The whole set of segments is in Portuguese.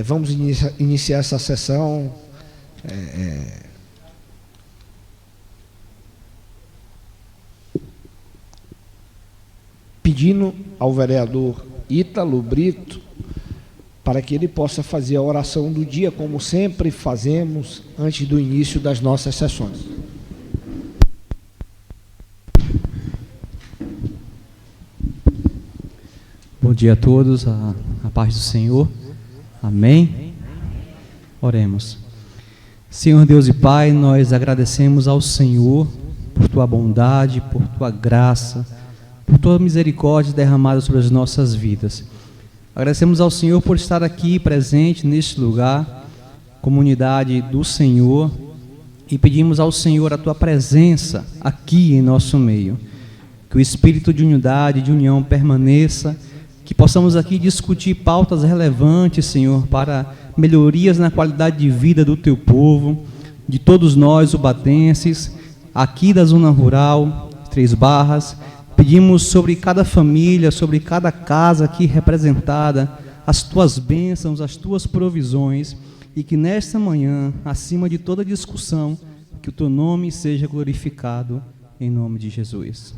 Vamos iniciar essa sessão pedindo ao vereador Ítalo Brito para que ele possa fazer a oração do dia, como sempre fazemos antes do início das nossas sessões. Bom dia a todos, a paz do Senhor, amém? Oremos. Senhor Deus e Pai, nós agradecemos ao Senhor por Tua bondade, por Tua graça, por Tua misericórdia derramada sobre as nossas vidas. Agradecemos ao Senhor por estar aqui presente neste lugar, comunidade do Senhor, e pedimos ao Senhor a Tua presença aqui em nosso meio, que o espírito de unidade, de união permaneça, que possamos aqui discutir pautas relevantes, Senhor, para melhorias na qualidade de vida do Teu povo, de todos nós, ubatenses, aqui da zona rural, Três Barras. Pedimos sobre cada família, sobre cada casa aqui representada, as Tuas bênçãos, as Tuas provisões, e que nesta manhã, acima de toda discussão, que o Teu nome seja glorificado, em nome de Jesus.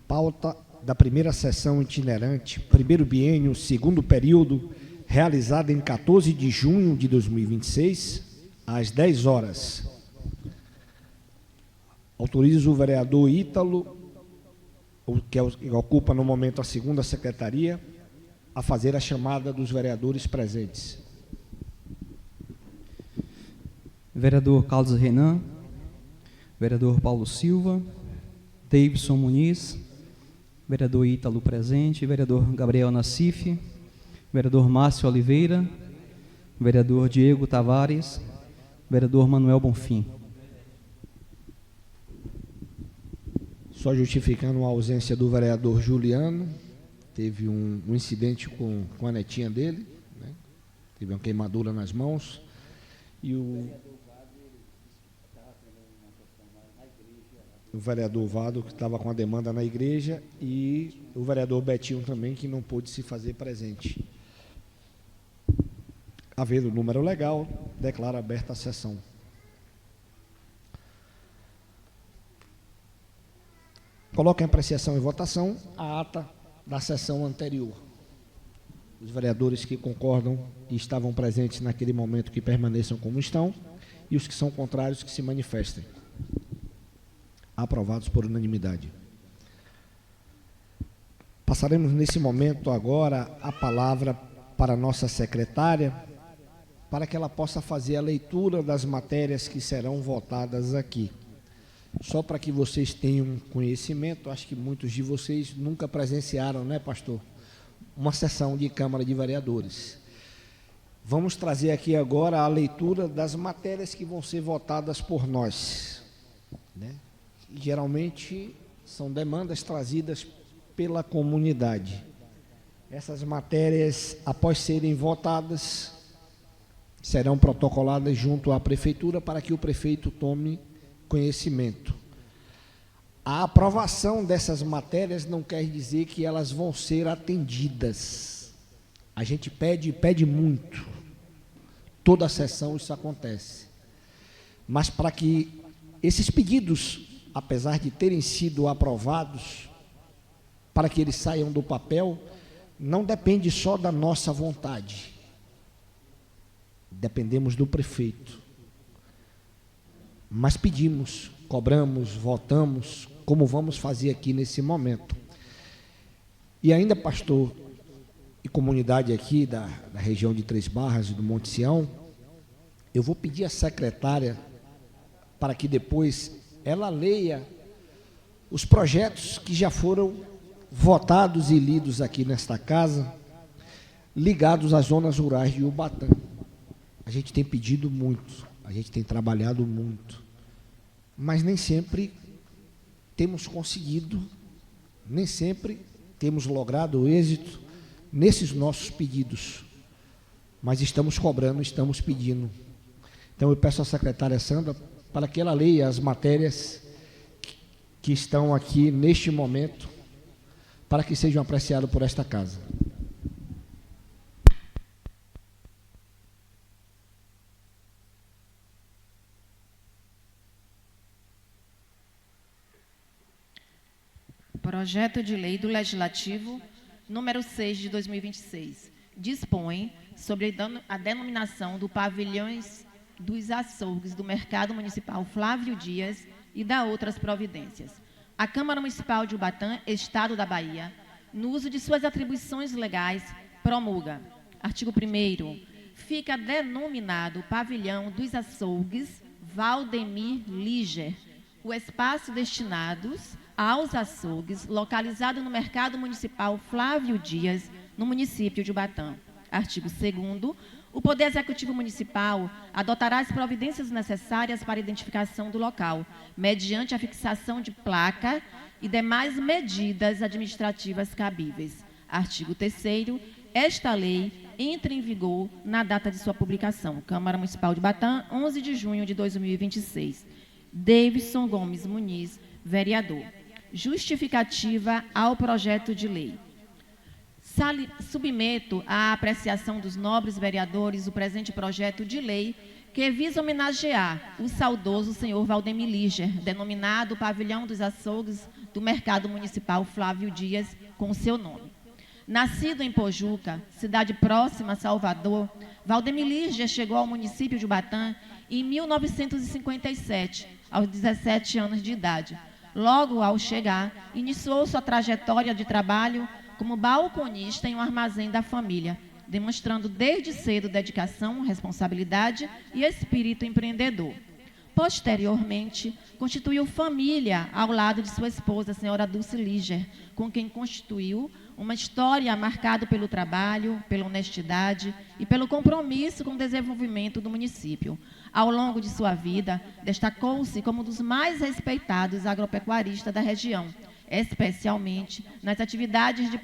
Pauta da primeira sessão itinerante, primeiro biênio, segundo período, realizada em 14 de junho de 2026, às 10 horas. Autorizo o vereador Ítalo, que ocupa no momento a segunda secretaria, a fazer a chamada dos vereadores presentes. Vereador Carlos Renan, vereador Paulo Silva, Davidson Muniz, vereador Ítalo presente, vereador Gabriel Nassif, vereador Márcio Oliveira, vereador Diego Tavares, vereador Manuel Bonfim. Só justificando a ausência do vereador Juliano, teve um incidente com a netinha dele, né? Teve uma queimadura nas mãos, e o vereador Vado, que estava com a demanda na igreja, e o vereador Betinho também, que não pôde se fazer presente. Havendo o número legal, declaro aberta a sessão. Coloco em apreciação e votação a ata da sessão anterior. Os vereadores que concordam e estavam presentes naquele momento que permaneçam como estão, e os que são contrários que se manifestem. Aprovados por unanimidade. Passaremos nesse momento agora a palavra para a nossa secretária, para que ela possa fazer a leitura das matérias que serão votadas aqui. Só para que vocês tenham conhecimento, acho que muitos de vocês nunca presenciaram, né, pastor? Uma sessão de Câmara de Vereadores. Vamos trazer aqui agora a leitura das matérias que vão ser votadas por nós, né? E, geralmente são demandas trazidas pela comunidade. Essas matérias, após serem votadas, serão protocoladas junto à prefeitura para que o prefeito tome conhecimento. A aprovação dessas matérias não quer dizer que elas vão ser atendidas. A gente pede muito. Toda a sessão isso acontece. Mas para que esses pedidos, apesar de terem sido aprovados, para que eles saiam do papel, não depende só da nossa vontade. Dependemos do prefeito. Mas pedimos, cobramos, votamos, como vamos fazer aqui nesse momento. E ainda, pastor, e comunidade aqui da região de Três Barras e do Monte Sião, eu vou pedir à secretária para que depois ela leia os projetos que já foram votados e lidos aqui nesta casa, ligados às zonas rurais de Ubatã. A gente tem pedido muito, a gente tem trabalhado muito, mas nem sempre temos conseguido, nem sempre temos logrado êxito nesses nossos pedidos, mas estamos cobrando, estamos pedindo. Então eu peço à secretária Sandra para que ela leia as matérias que estão aqui neste momento, para que sejam apreciados por esta casa. Projeto de Lei do Legislativo, número 6 de 2026, dispõe sobre a denominação do Pavilhões dos Açougues do Mercado Municipal Flávio Dias e da outras providências. A Câmara Municipal de Ubatã, Estado da Bahia, no uso de suas atribuições legais, promulga. Artigo 1º. Fica denominado Pavilhão dos Açougues Valdemir Liger, o espaço destinados aos açougues, localizado no Mercado Municipal Flávio Dias, no município de Ubatã. Artigo 2º. O Poder Executivo Municipal adotará as providências necessárias para a identificação do local, mediante a fixação de placa e demais medidas administrativas cabíveis. Artigo 3º. Esta lei entra em vigor na data de sua publicação. Câmara Municipal de Ubatã, 11 de junho de 2026. Davidson Gomes Muniz, vereador. Justificativa ao projeto de lei. Submeto à apreciação dos nobres vereadores o presente projeto de lei que visa homenagear o saudoso senhor Valdemir Liger, denominado Pavilhão dos Açougues do Mercado Municipal Flávio Dias, com seu nome. Nascido em Pojuca, cidade próxima a Salvador, Valdemir Liger chegou ao município de Ubatã em 1957, aos 17 anos de idade. Logo ao chegar, iniciou sua trajetória de trabalho como balconista em um armazém da família, demonstrando desde cedo dedicação, responsabilidade e espírito empreendedor. Posteriormente, constituiu família ao lado de sua esposa, a senhora Dulce Liger, com quem constituiu uma história marcada pelo trabalho, pela honestidade e pelo compromisso com o desenvolvimento do município. Ao longo de sua vida, destacou-se como um dos mais respeitados agropecuaristas da região, especialmente nas atividades de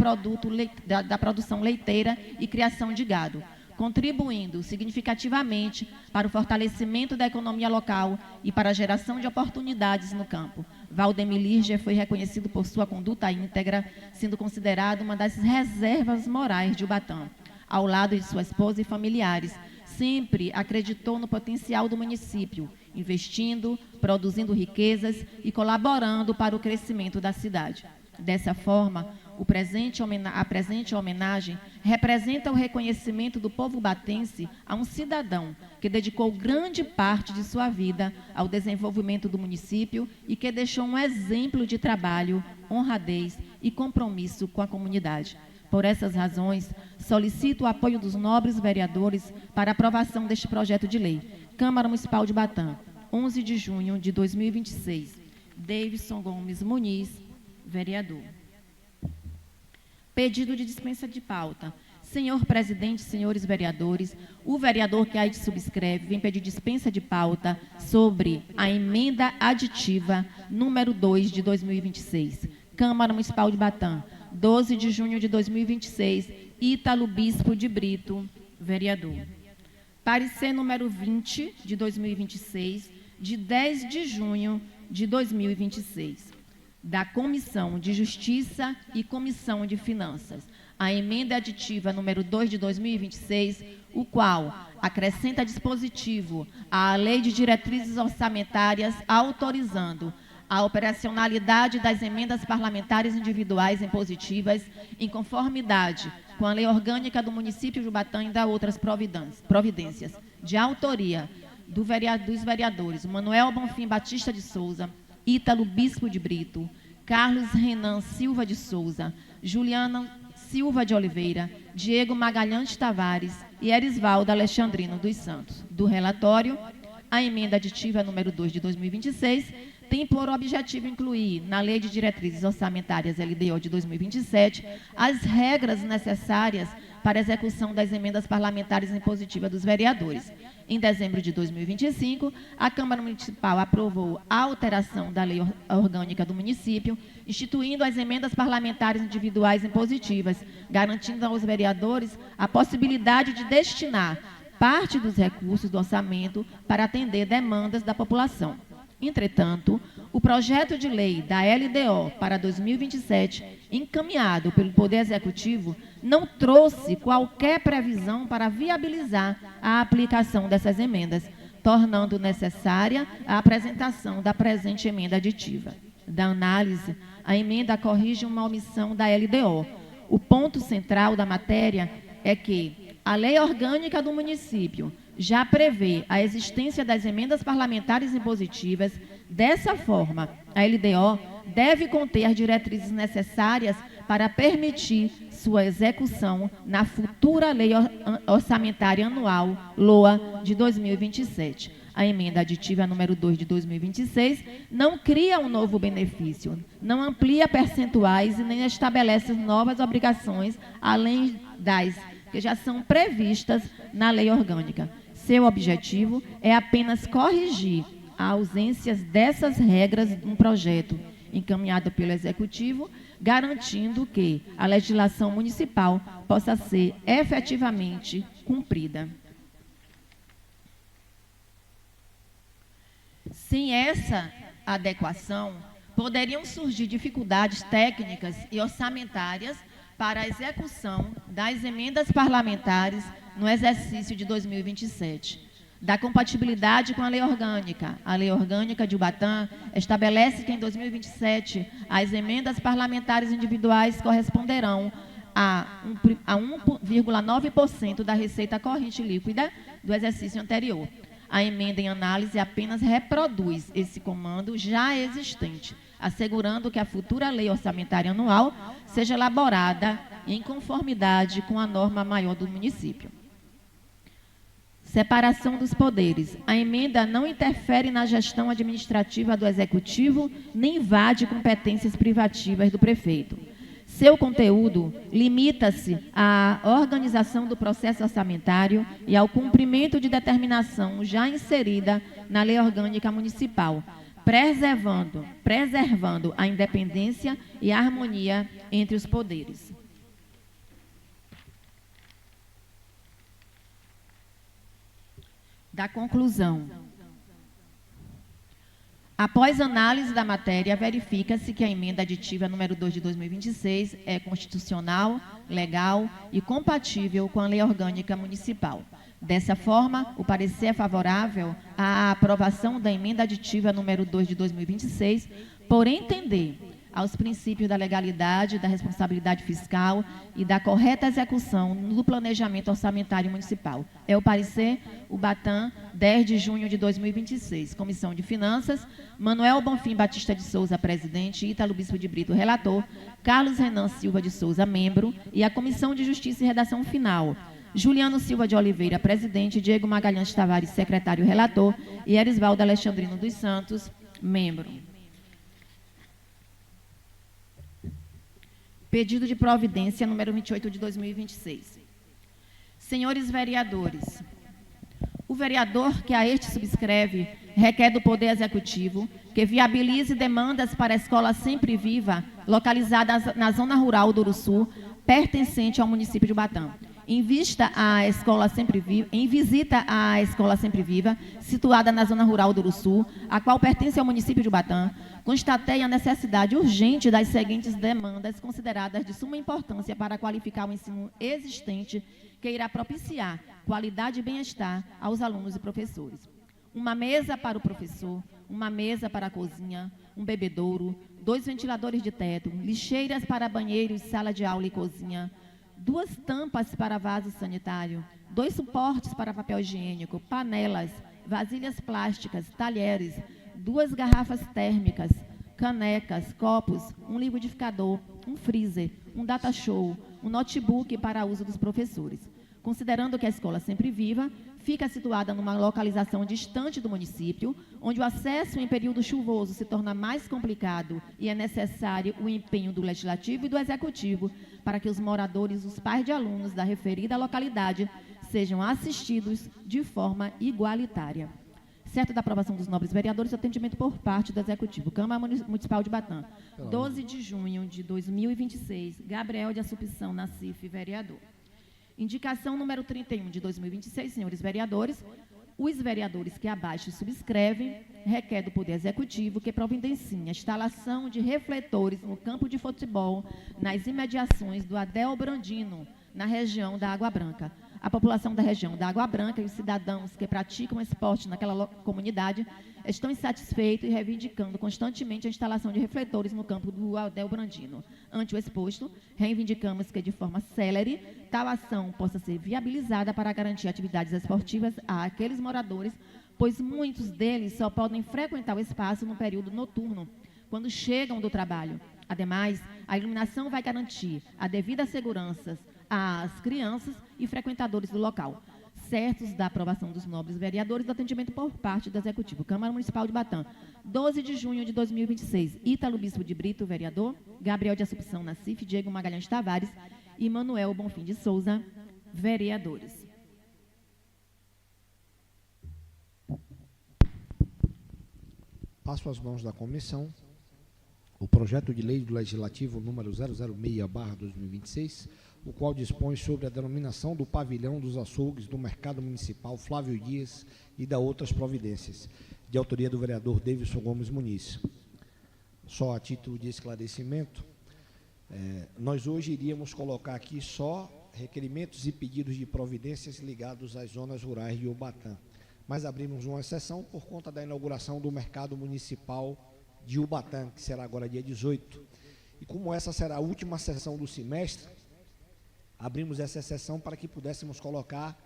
da produção leiteira e criação de gado, contribuindo significativamente para o fortalecimento da economia local e para a geração de oportunidades no campo. Valdemir Liger foi reconhecido por sua conduta íntegra, sendo considerado uma das reservas morais de Ubatã. Ao lado de sua esposa e familiares, sempre acreditou no potencial do município, investindo, produzindo riquezas e colaborando para o crescimento da cidade. Dessa forma, a presente homenagem representa o reconhecimento do povo batense a um cidadão que dedicou grande parte de sua vida ao desenvolvimento do município e que deixou um exemplo de trabalho, honradez e compromisso com a comunidade. Por essas razões, solicito o apoio dos nobres vereadores para a aprovação deste projeto de lei. Câmara Municipal de Ubatã, 11 de junho de 2026. Davidson Gomes Muniz, vereador. Pedido de dispensa de pauta. Senhor presidente, senhores vereadores, o vereador que aí subscreve vem pedir dispensa de pauta sobre a emenda aditiva número 2 de 2026. Câmara Municipal de Ubatã, 12 de junho de 2026, Ítalo Bispo de Brito, vereador. Parecer número 20 de 2026, de 10 de junho de 2026, da Comissão de Justiça e Comissão de Finanças. A emenda aditiva número 2 de 2026, o qual acrescenta dispositivo à Lei de Diretrizes Orçamentárias autorizando a operacionalidade das emendas parlamentares individuais impositivas em conformidade com a Lei Orgânica do Município de Ubatã e da outras providências, de autoria dos vereadores Manuel Bonfim Batista de Souza, Ítalo Bispo de Brito, Carlos Renan Silva de Souza, Juliana Silva de Oliveira, Diego Magalhães Tavares e Erisvaldo Alexandrino dos Santos. Do relatório, a emenda aditiva número 2 de 2026 tem por objetivo incluir na Lei de Diretrizes Orçamentárias LDO de 2027 as regras necessárias para a execução das emendas parlamentares impositivas dos vereadores. Em dezembro de 2025, a Câmara Municipal aprovou a alteração da Lei Orgânica do município, instituindo as emendas parlamentares individuais impositivas, garantindo aos vereadores a possibilidade de destinar parte dos recursos do orçamento para atender demandas da população. Entretanto, o projeto de lei da LDO para 2027, encaminhado pelo Poder Executivo, não trouxe qualquer previsão para viabilizar a aplicação dessas emendas, tornando necessária a apresentação da presente emenda aditiva. Da análise, a emenda corrige uma omissão da LDO. O ponto central da matéria é que a Lei Orgânica do Município já prevê a existência das emendas parlamentares impositivas. Dessa forma, a LDO deve conter as diretrizes necessárias para permitir sua execução na futura Lei Orçamentária Anual, LOA, de 2027. A emenda aditiva número 2 de 2026 não cria um novo benefício, não amplia percentuais e nem estabelece novas obrigações, além das que já são previstas na lei orgânica. Seu objetivo é apenas corrigir a ausência dessas regras no projeto encaminhado pelo Executivo, garantindo que a legislação municipal possa ser efetivamente cumprida. Sem essa adequação, poderiam surgir dificuldades técnicas e orçamentárias para a execução das emendas parlamentares no exercício de 2027. Da compatibilidade com a lei orgânica. A lei orgânica de Ubatã estabelece que em 2027 as emendas parlamentares individuais corresponderão a 1,9% da receita corrente líquida do exercício anterior. A emenda em análise apenas reproduz esse comando já existente, assegurando que a futura lei orçamentária anual seja elaborada em conformidade com a norma maior do município. Separação dos poderes. A emenda não interfere na gestão administrativa do Executivo, nem invade competências privativas do prefeito. Seu conteúdo limita-se à organização do processo orçamentário e ao cumprimento de determinação já inserida na Lei Orgânica Municipal, preservando a independência e a harmonia entre os poderes. Da conclusão. Após análise da matéria, verifica-se que a emenda aditiva número 2 de 2026 é constitucional, legal e compatível com a Lei Orgânica Municipal. Dessa forma, o parecer é favorável à aprovação da emenda aditiva número 2 de 2026, por entender aos princípios da legalidade, da responsabilidade fiscal e da correta execução do planejamento orçamentário municipal. É o parecer Ubatã, 10 de junho de 2026. Comissão de Finanças, Manuel Bonfim Batista de Souza, presidente, Ítalo Bispo de Brito, relator, Carlos Renan Silva de Souza, membro, e a Comissão de Justiça e Redação Final, Juliano Silva de Oliveira, presidente, Diego Magalhães Tavares, secretário relator, e Erisvaldo Alexandrino dos Santos, membro. Pedido de providência número 28 de 2026. Senhores vereadores, o vereador que a este subscreve requer do Poder Executivo que viabilize demandas para a Escola Sempre Viva, localizada na zona rural do Uruçu, pertencente ao município de Ubatã. Em visita à Escola Sempre Viva, situada na zona rural do Uruçu, a qual pertence ao município de Ubatã, constatei a necessidade urgente das seguintes demandas consideradas de suma importância para qualificar o ensino existente, que irá propiciar qualidade e bem-estar aos alunos e professores. Uma mesa para o professor, uma mesa para a cozinha, um bebedouro, 2 ventiladores de teto, lixeiras para banheiros, sala de aula e cozinha, 2 tampas para vaso sanitário, 2 suportes para papel higiênico, panelas, vasilhas plásticas, talheres, 2 garrafas térmicas, canecas, copos, um liquidificador, um freezer, um data show, um notebook para uso dos professores. Considerando que a Escola Sempre Viva fica situada numa localização distante do município, onde o acesso em período chuvoso se torna mais complicado e é necessário o empenho do Legislativo e do Executivo para que os moradores, os pais de alunos da referida localidade sejam assistidos de forma igualitária. Certo da aprovação dos nobres vereadores, atendimento por parte do Executivo. Câmara Municipal de Ubatã, 12 de junho de 2026, Gabriel de Assumpção Nassif, vereador. Indicação número 31 de 2026, senhores vereadores, Os vereadores que abaixo subscrevem requer do Poder Executivo que providencie a instalação de refletores no campo de futebol nas imediações do Adel Brandino, na região da Água Branca. A população da região da Água Branca e os cidadãos que praticam esporte naquela comunidade estão insatisfeitos e reivindicando constantemente a instalação de refletores no campo do Adel Brandino. Ante o exposto, reivindicamos que, de forma célere, tal ação possa ser viabilizada para garantir atividades esportivas àqueles moradores, pois muitos deles só podem frequentar o espaço no período noturno, quando chegam do trabalho. Ademais, a iluminação vai garantir a devida segurança às crianças e frequentadores do local. Certos da aprovação dos nobres vereadores do atendimento por parte do Executivo. Câmara Municipal de Batã, 12 de junho de 2026. Ítalo Bispo de Brito, vereador. Gabriel de Assumpção Nassif, Diego Magalhães Tavares e Manuel Bonfim de Souza, vereadores. Passo às mãos da comissão o projeto de lei do Legislativo número 006/2026, o qual dispõe sobre a denominação do pavilhão dos açougues do Mercado Municipal Flávio Dias e da outras providências, de autoria do vereador Davidson Gomes Muniz. Só a título de esclarecimento, nós hoje iríamos colocar aqui só requerimentos e pedidos de providências ligados às zonas rurais de Ubatã, mas abrimos uma exceção por conta da inauguração do Mercado Municipal de Ubatã, que será agora dia 18. E como essa será a última sessão do semestre, abrimos essa exceção para que pudéssemos colocar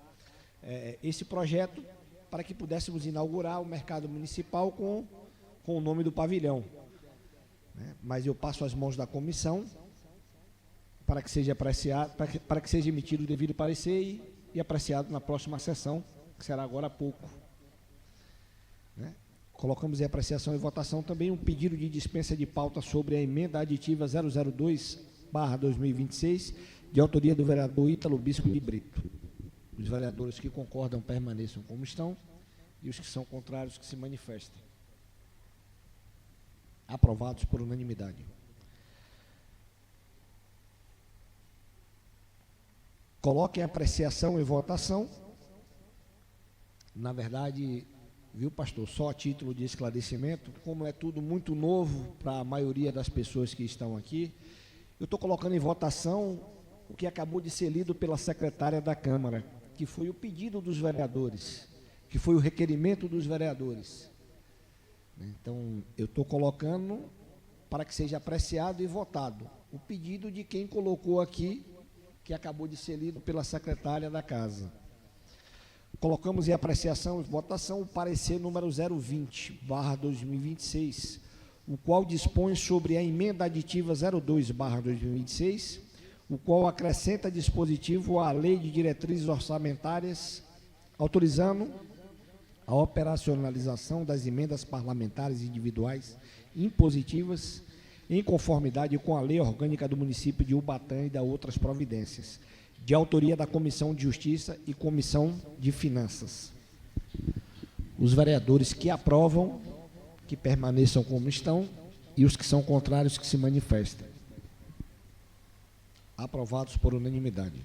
esse projeto, para que pudéssemos inaugurar o Mercado Municipal com o nome do pavilhão. Mas eu passo às mãos da comissão para que seja apreciado, para que seja emitido o devido parecer e apreciado na próxima sessão, que será agora há pouco. Colocamos em apreciação e votação também um pedido de dispensa de pauta sobre a emenda aditiva 002/2026, de autoria do vereador Ítalo Bispo de Brito. Os vereadores que concordam permaneçam como estão e os que são contrários que se manifestem. Aprovados por unanimidade. Coloque em apreciação e votação. Na verdade, viu, pastor, só a título de esclarecimento, como é tudo muito novo para a maioria das pessoas que estão aqui, eu estou colocando em votação o que acabou de ser lido pela secretária da Câmara, que foi o pedido dos vereadores, que foi o requerimento dos vereadores. Então, eu estou colocando para que seja apreciado e votado o pedido de quem colocou aqui, que acabou de ser lido pela secretária da Casa. Colocamos em apreciação e votação o parecer número 020/2026, o qual dispõe sobre a emenda aditiva 02/2026, o qual acrescenta dispositivo à Lei de Diretrizes Orçamentárias, autorizando a operacionalização das emendas parlamentares individuais impositivas, em conformidade com a Lei Orgânica do Município de Ubatã e da outras providências, de autoria da Comissão de Justiça e Comissão de Finanças. Os vereadores que aprovam, que permaneçam como estão, e os que são contrários, que se manifestem. Aprovados por unanimidade.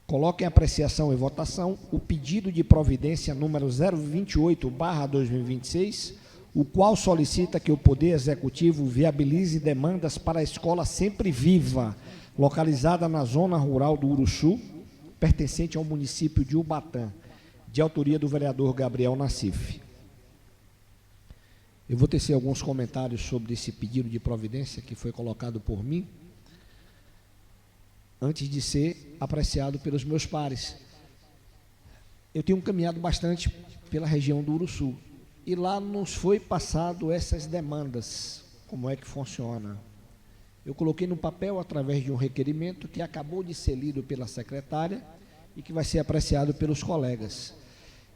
Coloquem em apreciação e votação o pedido de providência número 028/2026, o qual solicita que o Poder Executivo viabilize demandas para a Escola Sempre Viva, localizada na zona rural do Uruçu, pertencente ao município de Ubatã, de autoria do vereador Gabriel Nassif. Eu vou tecer alguns comentários sobre esse pedido de providência que foi colocado por mim, antes de ser apreciado pelos meus pares. Eu tenho caminhado bastante pela região do Uruçu, e lá nos foi passado essas demandas, como é que funciona. Eu coloquei no papel através de um requerimento que acabou de ser lido pela secretária e que vai ser apreciado pelos colegas.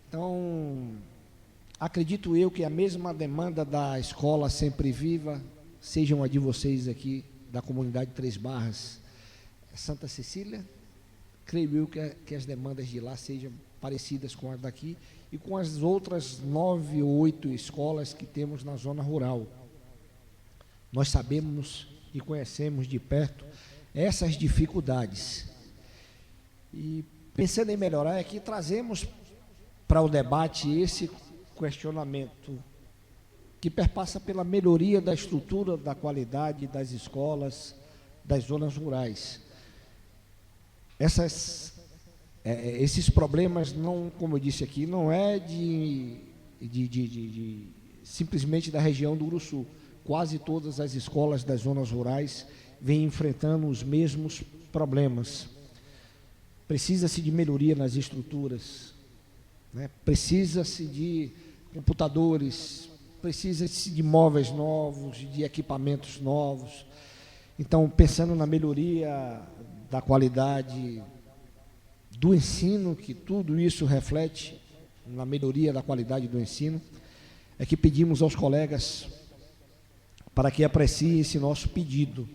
Então, acredito eu que a mesma demanda da Escola Sempre Viva, sejam a de vocês aqui, da comunidade Três Barras, Santa Cecília, creio eu que as demandas de lá sejam parecidas com as daqui e com as outras 9 ou 8 escolas que temos na zona rural. Nós sabemos e conhecemos de perto essas dificuldades. E pensando em melhorar, aqui trazemos para o debate esse questionamento que perpassa pela melhoria da estrutura, da qualidade das escolas, das zonas rurais. Esses problemas, não, como eu disse aqui, não é simplesmente da região do Uruçu. Quase todas as escolas das zonas rurais vêm enfrentando os mesmos problemas. Precisa-se de melhoria nas estruturas, né? Precisa-se de computadores, precisa-se de móveis novos, de equipamentos novos. Então, pensando na melhoria da qualidade do ensino, que tudo isso reflete na melhoria da qualidade do ensino, é que pedimos aos colegas para que apreciem esse nosso pedido.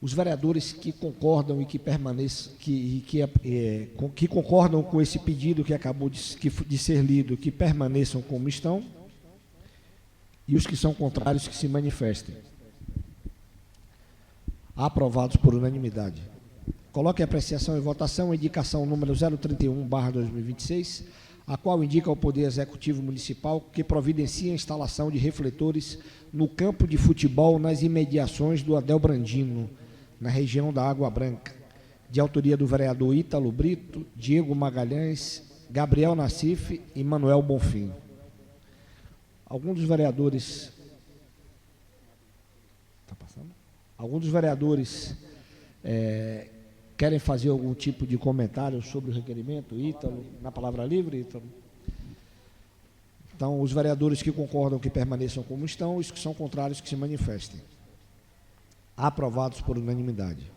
Os vereadores que concordam e que permaneçam, que concordam com esse pedido que acabou de ser lido, que permaneçam como estão, e os que são contrários que se manifestem. Aprovados por unanimidade. Coloque em apreciação e votação a indicação número 031/2026, a qual indica ao Poder Executivo Municipal que providencia a instalação de refletores no campo de futebol nas imediações do Adel Brandino, na região da Água Branca, de autoria do vereador Ítalo Brito, Diego Magalhães, Gabriel Nassif e Manuel Bonfim. Alguns dos vereadores querem fazer algum tipo de comentário sobre o requerimento? Ítalo, na palavra livre, Ítalo? Então, os vereadores que concordam que permaneçam como estão, os que são contrários que se manifestem. Aprovados por unanimidade.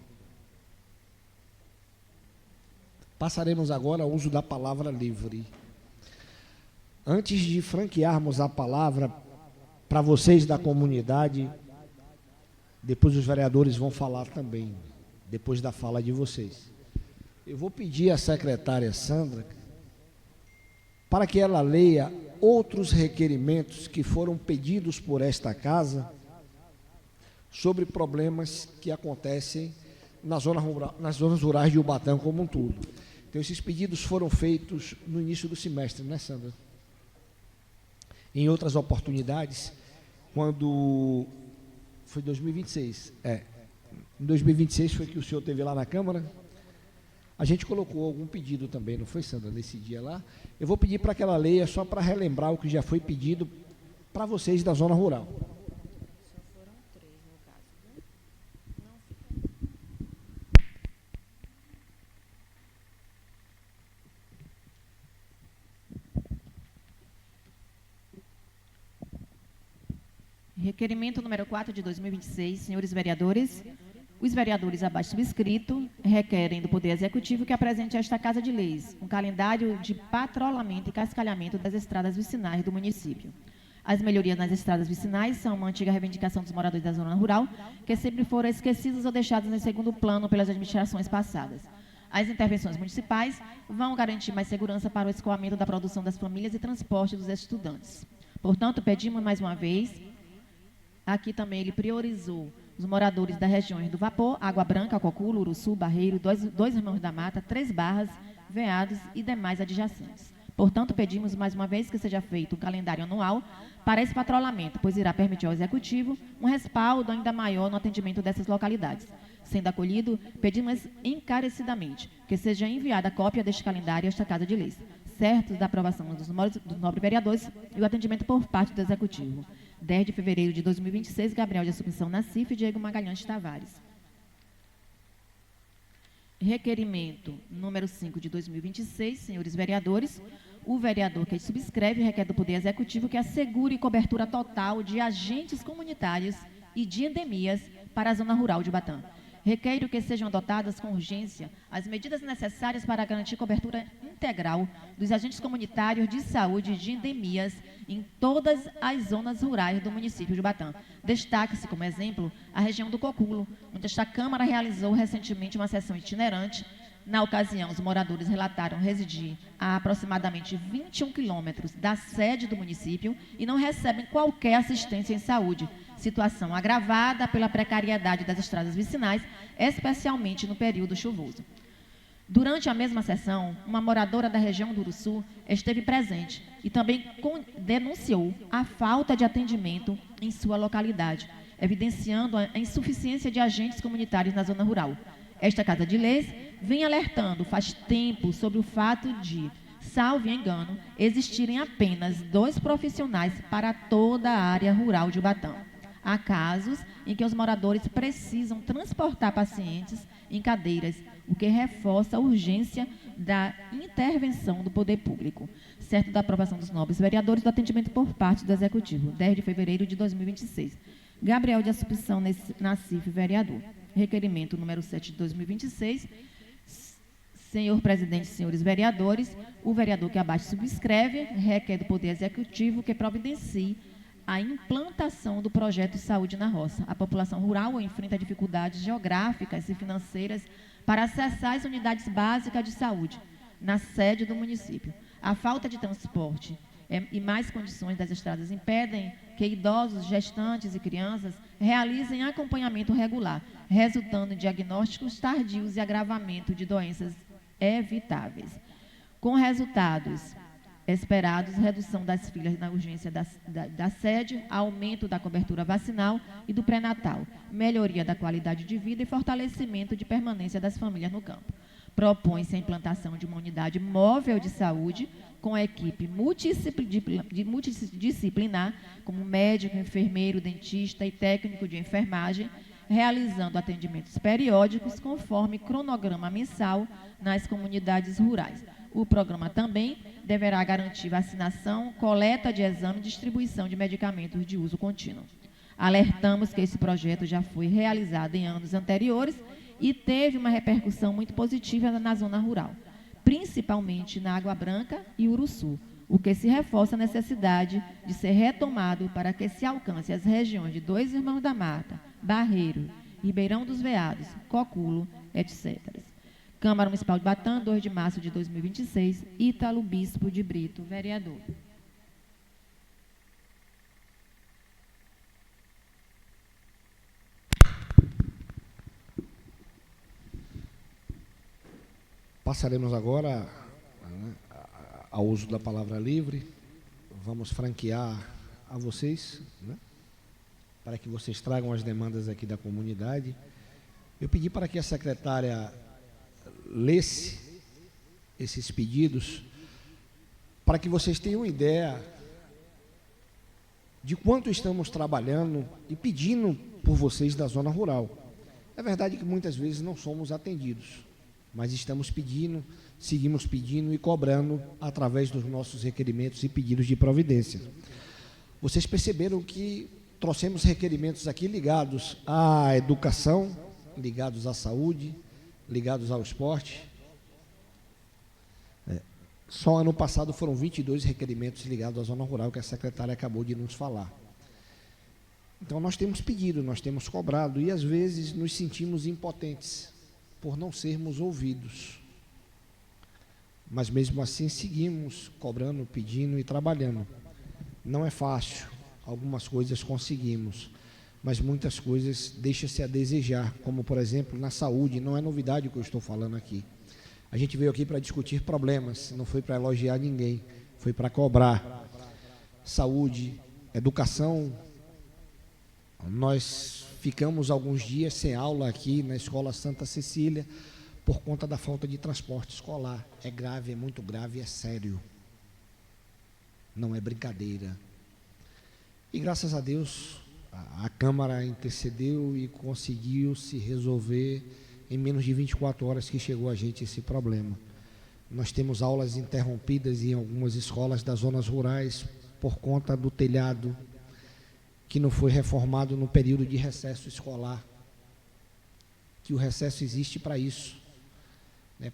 Passaremos agora ao uso da palavra livre. Antes de franquearmos a palavra para vocês da comunidade, depois os vereadores vão falar também, depois da fala de vocês. Eu vou pedir à secretária Sandra para que ela leia outros requerimentos que foram pedidos por esta casa sobre problemas que acontecem nas zonas rurais de Ubatã como um todo. Então, esses pedidos foram feitos no início do semestre, né, Sandra? Em outras oportunidades, quando foi 2026, em 2026 foi que o senhor esteve lá na Câmara, a gente colocou algum pedido também, não foi, Sandra, nesse dia lá? Eu vou pedir para que ela leia só para relembrar o que já foi pedido para vocês da zona rural. Requerimento número 4 de 2026, senhores vereadores. Os vereadores abaixo subscrito requerem do Poder Executivo que apresente a esta Casa de Leis um calendário de patrulhamento e cascalhamento das estradas vicinais do município. As melhorias nas estradas vicinais são uma antiga reivindicação dos moradores da zona rural, que sempre foram esquecidas ou deixadas em segundo plano pelas administrações passadas. As intervenções municipais vão garantir mais segurança para o escoamento da produção das famílias e transporte dos estudantes. Portanto, pedimos mais uma vez. Aqui também ele priorizou os moradores das regiões do Vapor, Água Branca, Coculo, Uruçu, Barreiro, dois Irmãos da Mata, Três Barras, Veados e demais adjacentes. Portanto, pedimos mais uma vez que seja feito um calendário anual para esse patrulhamento, pois irá permitir ao Executivo um respaldo ainda maior no atendimento dessas localidades. Sendo acolhido, pedimos encarecidamente que seja enviada a cópia deste calendário a esta Casa de Leis, certos da aprovação dos nobres vereadores e o atendimento por parte do Executivo. 10 de fevereiro de 2026, Gabriel de Assunção Nassif e Diego Magalhães Tavares. Requerimento número 5 de 2026, senhores vereadores. O vereador que subscreve requer do Poder Executivo que assegure cobertura total de agentes comunitários e de endemias para a zona rural de Ubatã. Requeiro que sejam adotadas com urgência as medidas necessárias para garantir cobertura integral dos agentes comunitários de saúde e de endemias em todas as zonas rurais do município de Ubatã. Destaque-se como exemplo a região do Coculo, onde esta Câmara realizou recentemente uma sessão itinerante. Na ocasião, os moradores relataram residir a aproximadamente 21 quilômetros da sede do município e não recebem qualquer assistência em saúde, situação agravada pela precariedade das estradas vicinais, especialmente no período chuvoso. Durante a mesma sessão, uma moradora da região do Uruçu esteve presente e também denunciou a falta de atendimento em sua localidade, evidenciando a insuficiência de agentes comunitários na zona rural. Esta Casa de Leis vem alertando faz tempo sobre o fato de, salvo engano, existirem apenas 2 profissionais para toda a área rural de Ubatã. Há casos em que os moradores precisam transportar pacientes em cadeiras, o que reforça a urgência da intervenção do poder público, certo da aprovação dos nobres vereadores do atendimento por parte do Executivo, 10 de fevereiro de 2026. Gabriel de Assumpção Nassif, vereador. Requerimento número 7 de 2026. Senhor presidente, senhores vereadores, o vereador que abaixo subscreve requer do Poder Executivo que providencie a implantação do projeto de saúde na roça. A população rural enfrenta dificuldades geográficas e financeiras para acessar as unidades básicas de saúde na sede do município. A falta de transporte e mais condições das estradas impedem que idosos, gestantes e crianças realizem acompanhamento regular, resultando em diagnósticos tardios e agravamento de doenças evitáveis. Com resultados esperados, redução das filas na urgência da sede, aumento da cobertura vacinal e do pré-natal, melhoria da qualidade de vida e fortalecimento de permanência das famílias no campo. Propõe-se a implantação de uma unidade móvel de saúde com equipe multidisciplinar, como médico, enfermeiro, dentista e técnico de enfermagem, realizando atendimentos periódicos conforme cronograma mensal nas comunidades rurais. O programa também deverá garantir vacinação, coleta de exame e distribuição de medicamentos de uso contínuo. Alertamos que esse projeto já foi realizado em anos anteriores e teve uma repercussão muito positiva na zona rural, principalmente na Água Branca e Uruçu, o que se reforça a necessidade de ser retomado para que se alcance as regiões de Dois Irmãos da Mata, Barreiro, Ribeirão dos Veados, Coculo, etc. Câmara Municipal de Batã, 2 de março de 2026, Ítalo Bispo de Brito, vereador. Passaremos agora ao uso da palavra livre. Vamos franquear a vocês, para que vocês tragam as demandas aqui da comunidade. Eu pedi para que a secretária lesse esses pedidos, para que vocês tenham ideia de quanto estamos trabalhando e pedindo por vocês da zona rural. É verdade que muitas vezes não somos atendidos, mas estamos pedindo, seguimos pedindo e cobrando através dos nossos requerimentos e pedidos de providência. Vocês perceberam que trouxemos requerimentos aqui ligados à educação, ligados à saúde, ligados ao esporte. Só ano passado foram 22 requerimentos ligados à zona rural que a secretária acabou de nos falar. Então nós temos pedido, nós temos cobrado e às vezes nos sentimos impotentes por não sermos ouvidos. Mas mesmo assim seguimos cobrando, pedindo e trabalhando. Não é fácil, algumas coisas conseguimos, mas muitas coisas deixam-se a desejar, como por exemplo na saúde. Não é novidade o que eu estou falando aqui. A gente veio aqui para discutir problemas, não foi para elogiar ninguém, foi para cobrar. Saúde, educação, nós ficamos alguns dias sem aula aqui na Escola Santa Cecília por conta da falta de transporte escolar. É grave, é muito grave, é sério. Não é brincadeira. E graças a Deus, a Câmara intercedeu e conseguiu se resolver em menos de 24 horas que chegou a gente esse problema. Nós temos aulas interrompidas em algumas escolas das zonas rurais por conta do telhado que não foi reformado no período de recesso escolar, que o recesso existe para isso,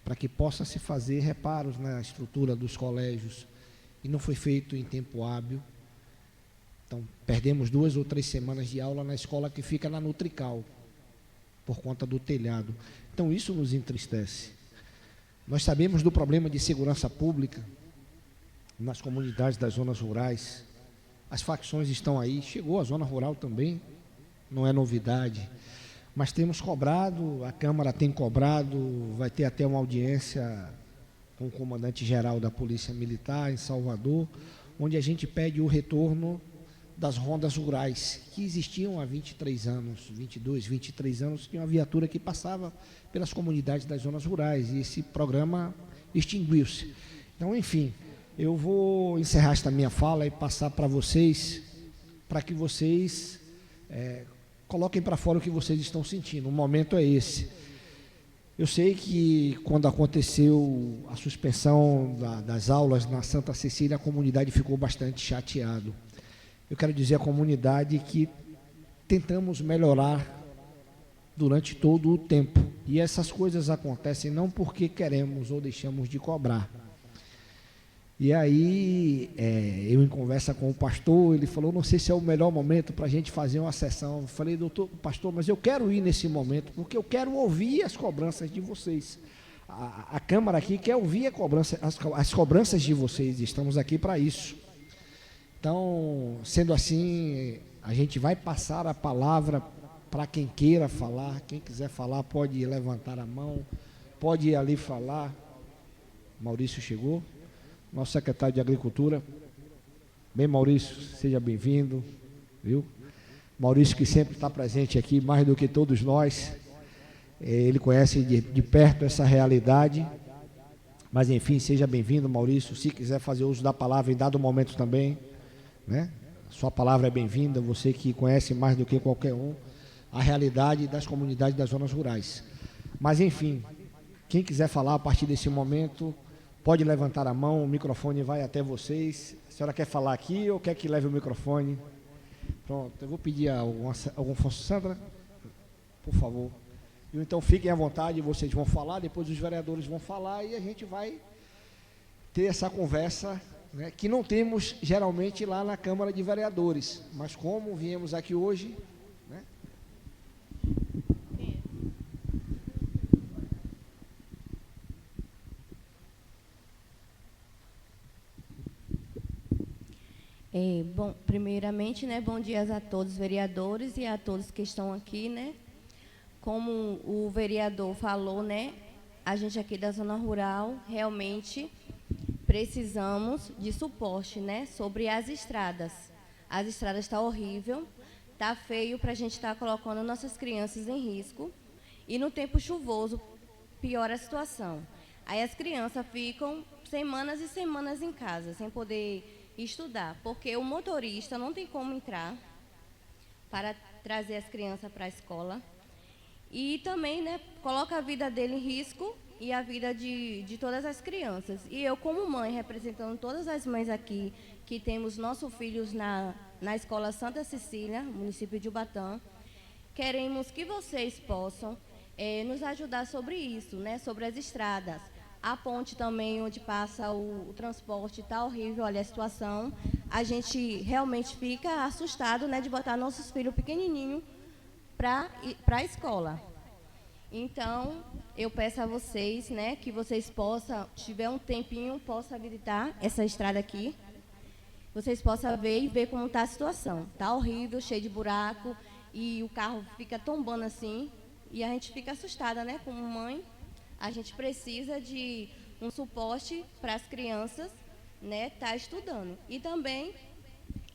para que possa se fazer reparos na estrutura dos colégios, e não foi feito em tempo hábil. Então, perdemos 2 ou 3 semanas de aula na escola que fica na Nutrical, por conta do telhado. Então, isso nos entristece. Nós sabemos do problema de segurança pública nas comunidades das zonas rurais. As facções estão aí, chegou a zona rural também, não é novidade. mas temos cobrado, a Câmara tem cobrado, vai ter até uma audiência com o comandante-geral da Polícia Militar em Salvador, onde a gente pede o retorno das rondas rurais, que existiam há 23 anos, 22, 23 anos, tinha uma viatura que passava pelas comunidades das zonas rurais, e esse programa extinguiu-se. Então, enfim, eu vou encerrar esta minha fala e passar para vocês, para que vocês coloquem para fora o que vocês estão sentindo. O momento é esse. Eu sei que quando aconteceu a suspensão das aulas na Santa Cecília, a comunidade ficou bastante chateada. Eu quero dizer à comunidade que tentamos melhorar durante todo o tempo. E essas coisas acontecem não porque queremos ou deixamos de cobrar. E aí, eu em conversa com o pastor, ele falou, não sei se é o melhor momento para a gente fazer uma sessão. Eu falei, pastor, mas eu quero ir nesse momento, porque eu quero ouvir as cobranças de vocês. A Câmara aqui quer ouvir as cobranças de vocês, estamos aqui para isso. Então, sendo assim, a gente vai passar a palavra para quem queira falar. Quem quiser falar pode levantar a mão, pode ir ali falar. Maurício chegou, nosso secretário de Agricultura. Bem, Maurício, seja bem-vindo, viu? Maurício, que sempre está presente aqui, mais do que todos nós. Ele conhece de perto essa realidade. Mas, enfim, seja bem-vindo, Maurício. Se quiser fazer uso da palavra em dado momento também, né? Sua palavra é bem-vinda, você que conhece mais do que qualquer um a realidade das comunidades das zonas rurais. Mas, enfim, quem quiser falar a partir desse momento, pode levantar a mão, o microfone vai até vocês. A senhora quer falar aqui ou quer que leve o microfone? Pronto, eu vou pedir a algum Sandra, por favor. Então, fiquem à vontade, vocês vão falar, depois os vereadores vão falar e a gente vai ter essa conversa, né, que não temos geralmente lá na Câmara de Vereadores, mas como viemos aqui hoje, né? Bom, primeiramente, né, bom dia a todos os vereadores e a todos que estão aqui, né? Como o vereador falou, né, a gente aqui da zona rural realmente precisamos de suporte, né, sobre as estradas. As estradas estão horrível, tá feio para a gente estar colocando nossas crianças em risco. E no tempo chuvoso, piora a situação. Aí as crianças ficam semanas e semanas em casa, sem poder estudar, porque o motorista não tem como entrar para trazer as crianças para a escola. E também, né, coloca a vida dele em risco e a vida de todas as crianças. E eu, como mãe, representando todas as mães aqui, que temos nossos filhos na Escola Santa Cecília, município de Ubatã, queremos que vocês possam nos ajudar sobre isso, né, sobre as estradas. A ponte também, onde passa o transporte, está horrível, olha a situação. A gente realmente fica assustado, né, de botar nossos filhos pequenininhos para a escola. Então, eu peço a vocês, né, que vocês possam, se tiver um tempinho, possam habilitar essa estrada aqui. Vocês possam ver como está a situação. Está horrível, cheio de buraco, e o carro fica tombando assim, e a gente fica assustada, né, como mãe. A gente precisa de um suporte para as crianças, né, estar estudando. E também,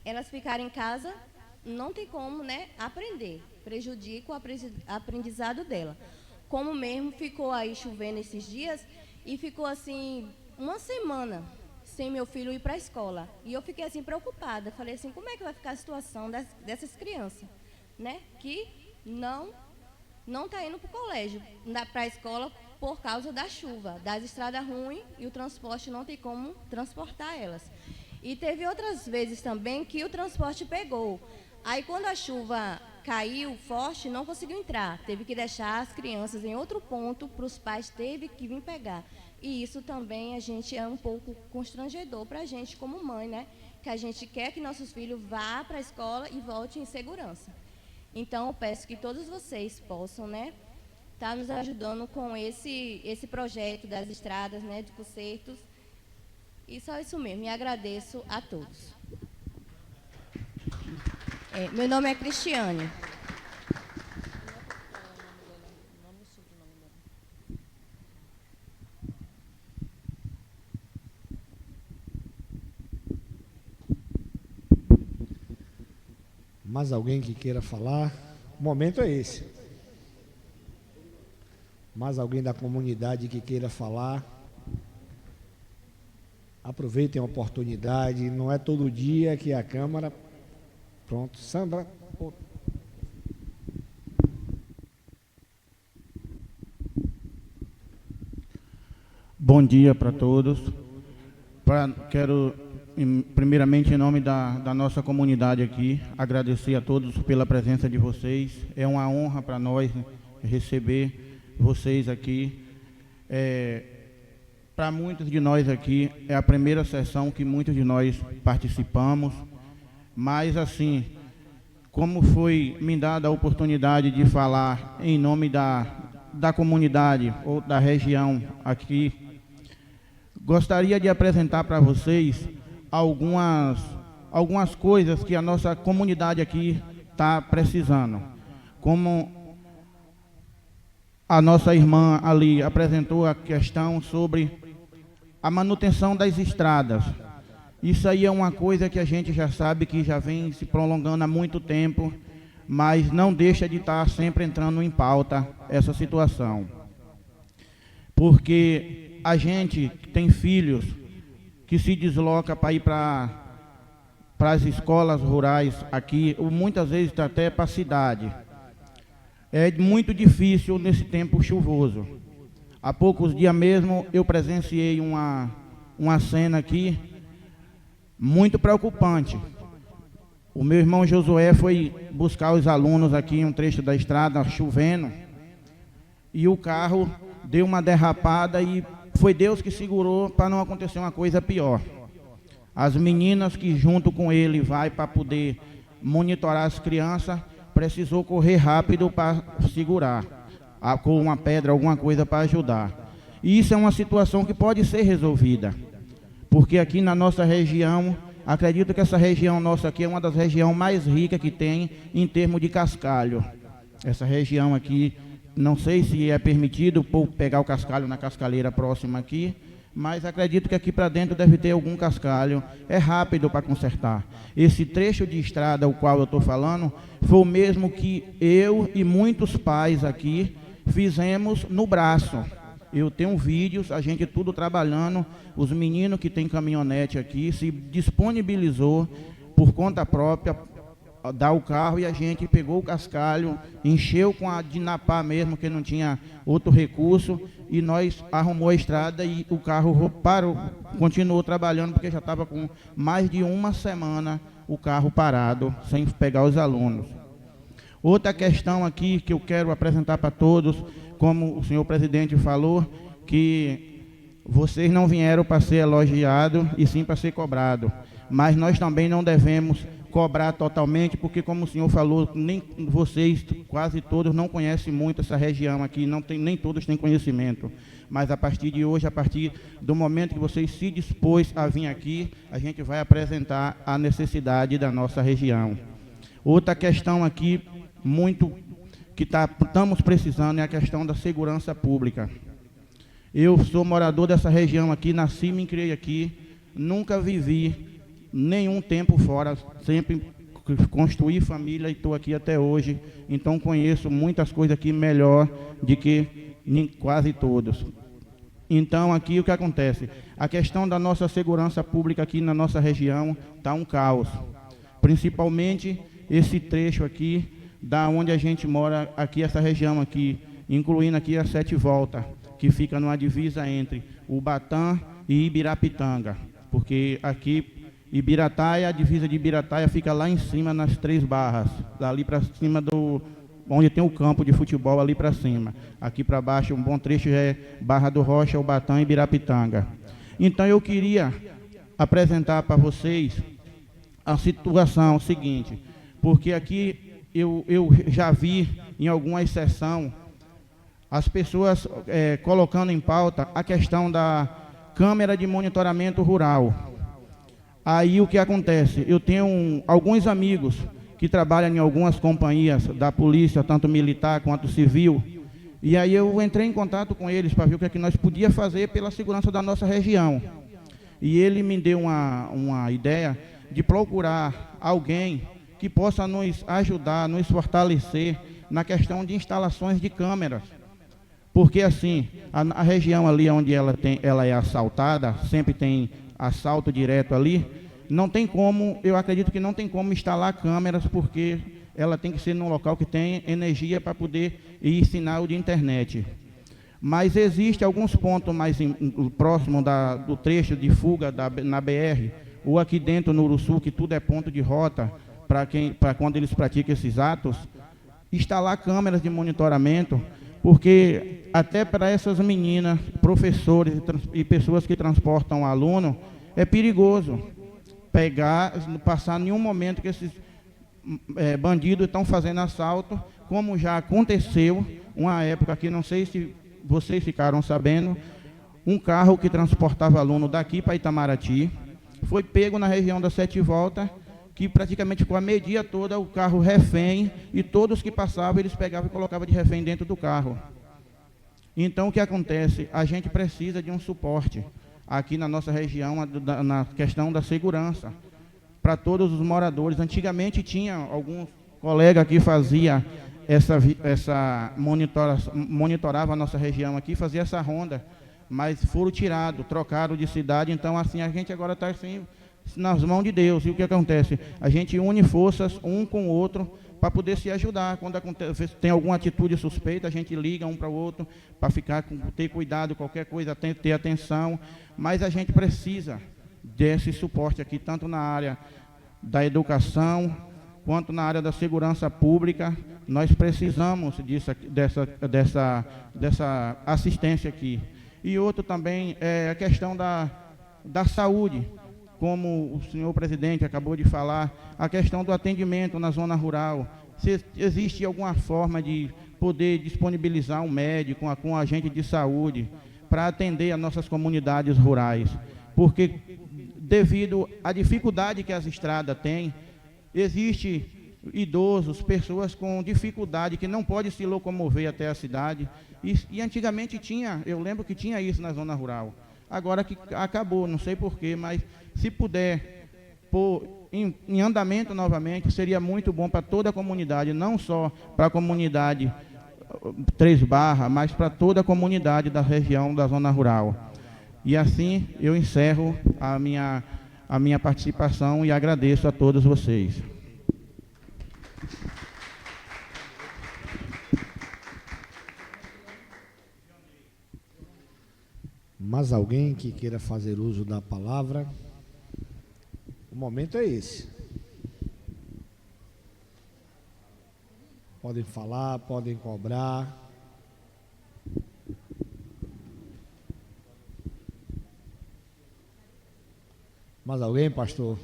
elas ficarem em casa, não tem como, né, aprender. Prejudica o aprendizado dela. Como mesmo ficou aí chovendo esses dias, e ficou assim, uma semana sem meu filho ir para a escola. E eu fiquei assim, preocupada. Falei assim, como é que vai ficar a situação dessas crianças, né, que não está indo para o colégio, para a escola, por causa da chuva, das estradas ruins, e o transporte não tem como transportar elas. E teve outras vezes também que o transporte pegou. Aí, quando a chuva caiu forte, não conseguiu entrar. Teve que deixar as crianças em outro ponto, para os pais teve que vir pegar. E isso também, a gente, é um pouco constrangedor para a gente como mãe, né? Que a gente quer que nossos filhos vá para a escola e voltem em segurança. Então, eu peço que todos vocês possam, né, estar nos ajudando com esse projeto das estradas, né, de concertos. E só isso mesmo. E agradeço a todos. Meu nome é Cristiane. Mais alguém que queira falar? O momento é esse. Mais alguém da comunidade que queira falar? Aproveitem a oportunidade, não é todo dia que a Câmara... Pronto, Sandra. Bom dia para todos. Quero, primeiramente, em nome da nossa comunidade aqui, agradecer a todos pela presença de vocês. É uma honra para nós receber vocês aqui. Para muitos de nós aqui, é a primeira sessão que muitos de nós participamos, mas assim, como foi me dada a oportunidade de falar em nome da comunidade ou da região aqui, gostaria de apresentar para vocês algumas coisas que a nossa comunidade aqui está precisando. Como a nossa irmã ali apresentou a questão sobre a manutenção das estradas. Isso aí é uma coisa que a gente já sabe que já vem se prolongando há muito tempo, mas não deixa de estar sempre entrando em pauta essa situação. Porque a gente tem filhos que se desloca para ir para as escolas rurais aqui, ou muitas vezes até para a cidade. É muito difícil nesse tempo chuvoso. Há poucos dias mesmo eu presenciei uma cena aqui muito preocupante. O meu irmão Josué foi buscar os alunos aqui em um trecho da estrada, chovendo, e o carro deu uma derrapada e foi Deus que segurou para não acontecer uma coisa pior. As meninas que junto com ele vai para poder monitorar as crianças, precisou correr rápido para segurar, com uma pedra, alguma coisa para ajudar. E isso é uma situação que pode ser resolvida, porque aqui na nossa região, acredito que essa região nossa aqui é uma das regiões mais ricas que tem em termos de cascalho. Essa região aqui, não sei se é permitido pegar o cascalho na cascaleira próxima aqui, mas acredito que aqui para dentro deve ter algum cascalho. É rápido para consertar. Esse trecho de estrada, o qual eu estou falando, foi o mesmo que eu e muitos pais aqui fizemos no braço. Eu tenho vídeos, a gente tudo trabalhando, os meninos que tem caminhonete aqui se disponibilizou por conta própria, dar o carro, e a gente pegou o cascalho, encheu com a Dinapar mesmo, que não tinha outro recurso, e nós arrumou a estrada e o carro parou, continuou trabalhando, porque já estava com mais de uma semana o carro parado, sem pegar os alunos. Outra questão aqui que eu quero apresentar para todos, como o senhor presidente falou, que vocês não vieram para ser elogiados, e sim para ser cobrados. Mas nós também não devemos cobrar totalmente, porque como o senhor falou, nem vocês, quase todos, não conhecem muito essa região aqui, nem todos têm conhecimento. Mas a partir de hoje, a partir do momento que vocês se dispôs a vir aqui, a gente vai apresentar a necessidade da nossa região. Outra questão aqui, muito que estamos precisando, é a questão da segurança pública. Eu sou morador dessa região aqui, nasci e me criei aqui, nunca vivi nenhum tempo fora, sempre construí família e estou aqui até hoje, então conheço muitas coisas aqui melhor do que quase todos. Então aqui o que acontece? A questão da nossa segurança pública aqui na nossa região está um caos, principalmente esse trecho aqui, da onde a gente mora, aqui essa região aqui, incluindo aqui a Sete Volta, que fica numa divisa entre Ubatã e Ibirapitanga, porque aqui Ibirataia, a divisa de Ibirataia fica lá em cima nas Três Barras, ali para cima onde tem o campo de futebol, ali para cima. Aqui para baixo, um bom trecho já é Barra do Rocha, Ubatã e Ibirapitanga. Então eu queria apresentar para vocês a situação seguinte, porque aqui eu já vi em alguma exceção as pessoas colocando em pauta a questão da câmera de monitoramento rural. Aí o que acontece? Eu tenho alguns amigos que trabalham em algumas companhias da polícia, tanto militar quanto civil, e aí eu entrei em contato com eles para ver o que é que nós podíamos fazer pela segurança da nossa região. E ele me deu uma ideia de procurar alguém que possa nos ajudar, nos fortalecer na questão de instalações de câmeras. Porque assim, a região ali onde ela é assaltada, sempre tem assalto direto ali, não tem como, eu acredito que não tem como instalar câmeras, porque ela tem que ser num local que tem energia para poder ir sinal de internet. Mas existe alguns pontos mais próximos do trecho de fuga na BR, ou aqui dentro no Uruçu, que tudo é ponto de rota, para quando eles praticam esses atos, instalar câmeras de monitoramento, porque até para essas meninas, professores e pessoas que transportam aluno, é perigoso passar nenhum momento que esses bandidos estão fazendo assalto, como já aconteceu uma época que não sei se vocês ficaram sabendo, um carro que transportava aluno daqui para Itamaraty foi pego na região da Sete Volta, que praticamente ficou a meia toda o carro refém, e todos que passavam eles pegavam e colocavam de refém dentro do carro. Então o que acontece? A gente precisa de um suporte aqui na nossa região, na questão da segurança, para todos os moradores. Antigamente tinha alguns colegas que fazia monitorava a nossa região aqui, fazia essa ronda, mas foram tirados, trocaram de cidade. Então assim a gente agora está assim, nas mãos de Deus. E o que acontece? A gente une forças um com o outro para poder se ajudar. Quando tem alguma atitude suspeita, a gente liga um para o outro para ter cuidado, qualquer coisa, ter atenção. Mas a gente precisa desse suporte aqui, tanto na área da educação, quanto na área da segurança pública. Nós precisamos dessa assistência aqui. E outro também é a questão da saúde. Como o senhor presidente acabou de falar, a questão do atendimento na zona rural. Se existe alguma forma de poder disponibilizar um médico, com um agente de saúde, para atender as nossas comunidades rurais. Porque, devido à dificuldade que as estradas têm, existe idosos, pessoas com dificuldade, que não podem se locomover até a cidade. E antigamente eu lembro que tinha isso na zona rural. Agora que acabou, não sei porquê, mas se puder pôr em andamento novamente, seria muito bom para toda a comunidade, não só para a comunidade Três Barras, mas para toda a comunidade da região da zona rural. E assim eu encerro a minha participação e agradeço a todos vocês. Mais alguém que queira fazer uso da palavra? O momento é esse. Podem falar, podem cobrar. Mais alguém, pastor?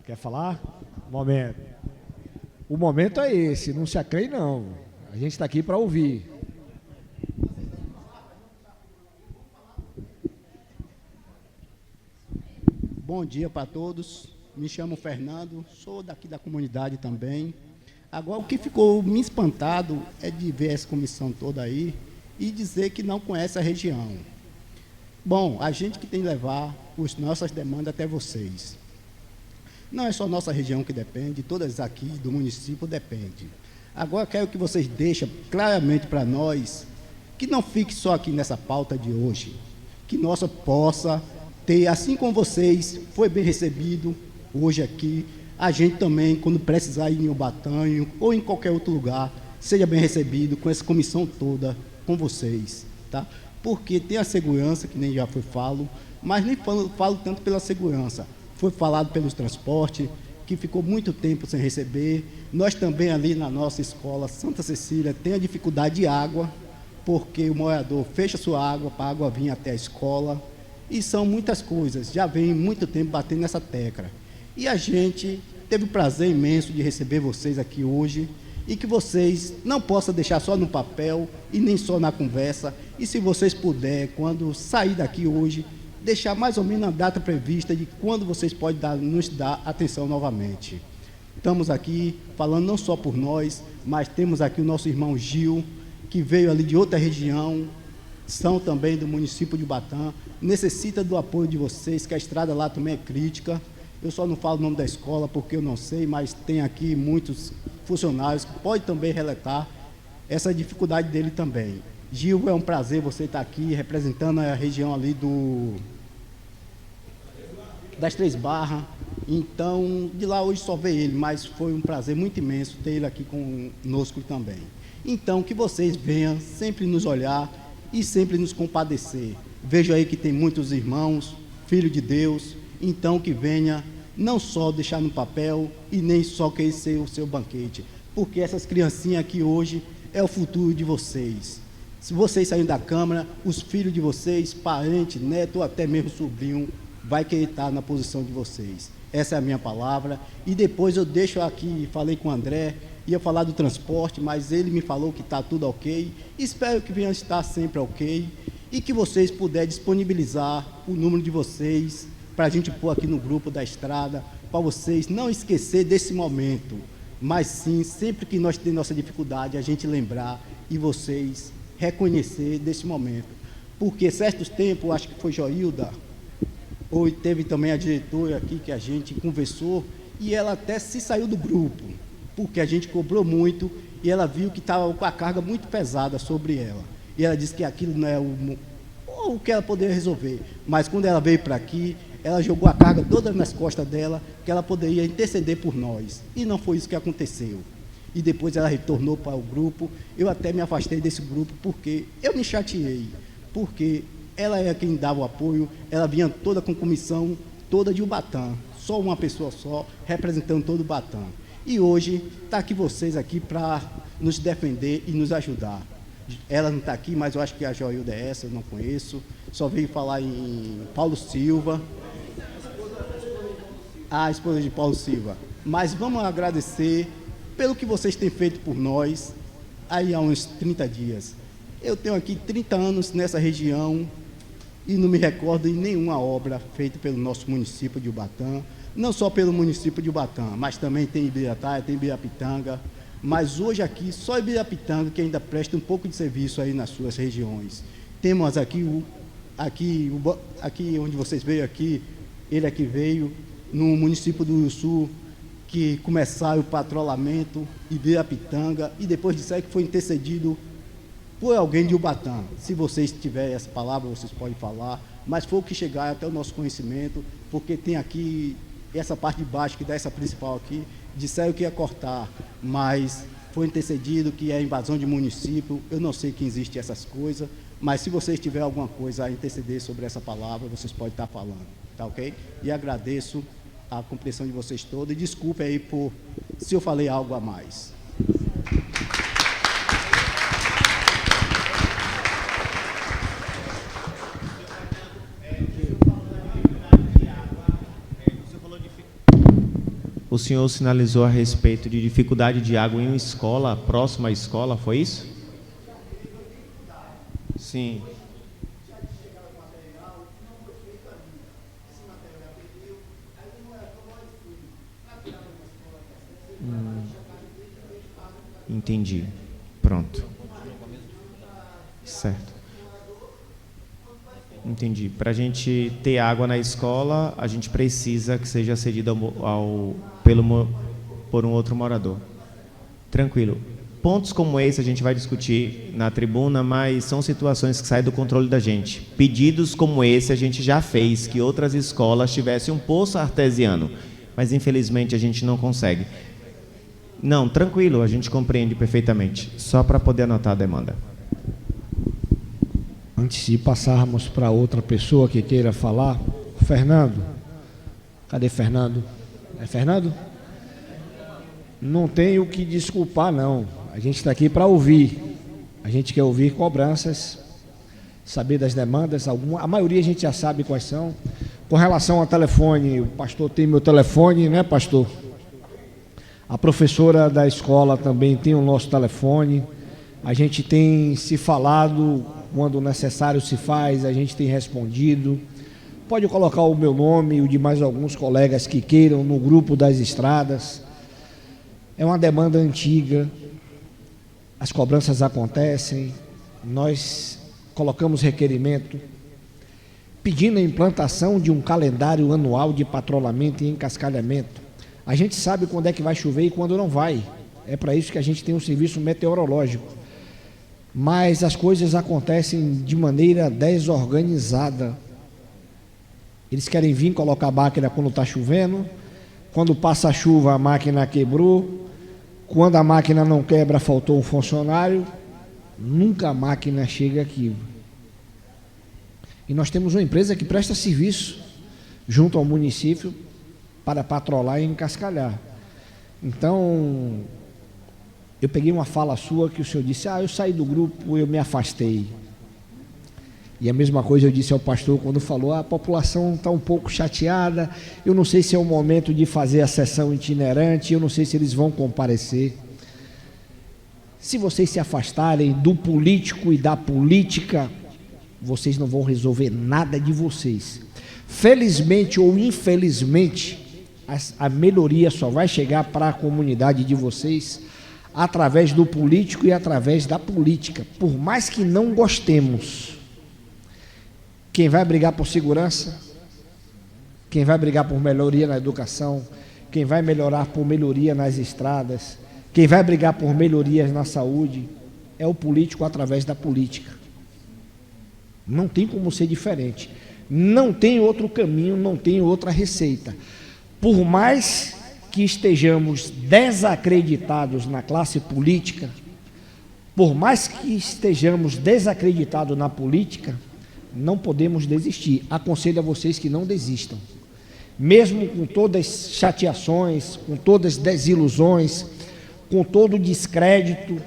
Quer falar? Momento. O momento é esse, não se acreie não. A gente está aqui para ouvir. Bom dia para todos. Me chamo Fernando, sou daqui da comunidade também. Agora, o que ficou me espantado é de ver essa comissão toda aí e dizer que não conhece a região. Bom, a gente que tem que levar as nossas demandas até vocês. Não é só nossa região que depende, todas aqui do município dependem. Agora, quero que vocês deixem claramente para nós que não fique só aqui nessa pauta de hoje, que nós possa ter, assim como vocês, foi bem recebido hoje aqui, a gente também, quando precisar ir em Ubatanho ou em qualquer outro lugar, seja bem recebido com essa comissão toda, com vocês, tá? Porque tem a segurança, que nem já foi falo, mas nem falo tanto pela segurança. Foi falado pelos transportes, que ficou muito tempo sem receber. Nós também ali na nossa escola, Santa Cecília, tem a dificuldade de água, porque o morador fecha sua água para a água vir até a escola. E são muitas coisas, já vem muito tempo batendo nessa tecla. E a gente teve o prazer imenso de receber vocês aqui hoje, e que vocês não possam deixar só no papel e nem só na conversa. E se vocês puderem, quando sair daqui hoje, deixar mais ou menos a data prevista de quando vocês podem nos dar atenção novamente. Estamos aqui falando não só por nós, mas temos aqui o nosso irmão Gil, que veio ali de outra região, são também do município de Ubatã, necessita do apoio de vocês, que a estrada lá também é crítica. Eu só não falo o nome da escola porque eu não sei, mas tem aqui muitos funcionários que podem também relatar essa dificuldade dele também. Gil, é um prazer você estar aqui representando a região ali das Três Barras. Então, de lá hoje só veio ele, mas foi um prazer muito imenso ter ele aqui conosco também. Então, que vocês venham sempre nos olhar e sempre nos compadecer. Vejo aí que tem muitos irmãos, filhos de Deus, então que venha não só deixar no papel e nem só querer ser o seu banquete, porque essas criancinhas aqui hoje é o futuro de vocês. Se vocês saírem da Câmara, os filhos de vocês, parentes, neto ou até mesmo sobrinho, vai querer estar na posição de vocês. Essa é a minha palavra. E depois eu deixo aqui, falei com o André, ia falar do transporte, mas ele me falou que está tudo ok. Espero que venha estar sempre ok e que vocês puderem disponibilizar o número de vocês para a gente pôr aqui no grupo da estrada, para vocês não esquecer desse momento, mas sim, sempre que nós temos nossa dificuldade, a gente lembrar e vocês reconhecer desse momento. Porque certos tempos, acho que foi Joilda, ou teve também a diretora aqui que a gente conversou, e ela até se saiu do grupo, porque a gente cobrou muito, e ela viu que estava com a carga muito pesada sobre ela. E ela disse que aquilo não é o que ela poderia resolver. Mas quando ela veio para aqui, ela jogou a carga toda nas costas dela, que ela poderia interceder por nós. E não foi isso que aconteceu. E depois ela retornou para o grupo. Eu até me afastei desse grupo, porque eu me chateei. Porque ela é quem dava o apoio, ela vinha toda com comissão, toda de Ubatã. Só uma pessoa só, representando todo o Ubatã. E hoje está aqui vocês aqui para nos defender e nos ajudar. Ela não está aqui, mas eu acho que a Joilda é essa, eu não conheço. Só veio falar em Paulo Silva. A esposa de Paulo Silva. Mas vamos agradecer pelo que vocês têm feito por nós aí há uns 30 dias. Eu tenho aqui 30 anos nessa região e não me recordo em nenhuma obra feita pelo nosso município de Ubatã, não só pelo município de Ubatã, mas também tem Ibirataia, tem Ibirapitanga, mas hoje aqui só Ibirapitanga que ainda presta um pouco de serviço aí nas suas regiões. Temos aqui onde vocês veio aqui, ele aqui veio, no município do Rio Sul, que começaram o patrulhamento, Ibirapitanga, e depois disso aí que foi intercedido por alguém de Ubatã. Se vocês tiverem essa palavra, vocês podem falar, mas foi o que chegar até o nosso conhecimento, porque tem aqui essa parte de baixo, que dá essa principal aqui, disseram que ia cortar, mas foi intercedido que é invasão de município. Eu não sei que existe essas coisas, mas se vocês tiverem alguma coisa a interceder sobre essa palavra, vocês podem estar falando, tá ok? E agradeço a compreensão de vocês todos e desculpe aí se eu falei algo a mais. O senhor sinalizou a respeito de dificuldade de água em uma escola, próxima à escola, foi isso? Sim. Entendi. Pronto. Certo. Entendi. Para a gente ter água na escola, a gente precisa que seja cedida por um outro morador. Tranquilo. Pontos como esse a gente vai discutir na tribuna, mas são situações que saem do controle da gente. Pedidos como esse a gente já fez, que outras escolas tivessem um poço artesiano, mas infelizmente a gente não consegue. Não, tranquilo, a gente compreende perfeitamente. Só para poder anotar a demanda. Antes de passarmos para outra pessoa que queira falar, Fernando. Cadê Fernando? É Fernando? Não tem o que desculpar, não. A gente está aqui para ouvir. A gente quer ouvir cobranças, saber das demandas. A maioria a gente já sabe quais são. Com relação ao telefone, o pastor tem meu telefone, né, pastor? A professora da escola também tem o nosso telefone. A gente tem se falado, quando necessário se faz, a gente tem respondido. Pode colocar o meu nome e o de mais alguns colegas que queiram no grupo das estradas. É uma demanda antiga, as cobranças acontecem, nós colocamos requerimento pedindo a implantação de um calendário anual de patrulhamento e encascalhamento. A gente sabe quando é que vai chover e quando não vai. É para isso que a gente tem um serviço meteorológico. Mas as coisas acontecem de maneira desorganizada. Eles querem vir colocar a máquina quando está chovendo, quando passa a chuva a máquina quebrou, quando a máquina não quebra faltou um funcionário, nunca a máquina chega aqui. E nós temos uma empresa que presta serviço junto ao município para patrolar e encascalhar. Então, eu peguei uma fala sua que o senhor disse, eu saí do grupo, eu me afastei. E a mesma coisa eu disse ao pastor quando falou, a população está um pouco chateada, eu não sei se é o momento de fazer a sessão itinerante, eu não sei se eles vão comparecer. Se vocês se afastarem do político e da política, vocês não vão resolver nada de vocês. Felizmente ou infelizmente, a melhoria só vai chegar para a comunidade de vocês através do político e através da política. Por mais que não gostemos, quem vai brigar por segurança, quem vai brigar por melhoria na educação, quem vai melhorar por melhoria nas estradas, quem vai brigar por melhorias na saúde, é o político através da política. Não tem como ser diferente. Não tem outro caminho, não tem outra receita. Por mais que estejamos desacreditados na classe política, por mais que estejamos desacreditados na política, não podemos desistir. Aconselho a vocês que não desistam. Mesmo com todas as chateações, com todas as desilusões, com todo o descrédito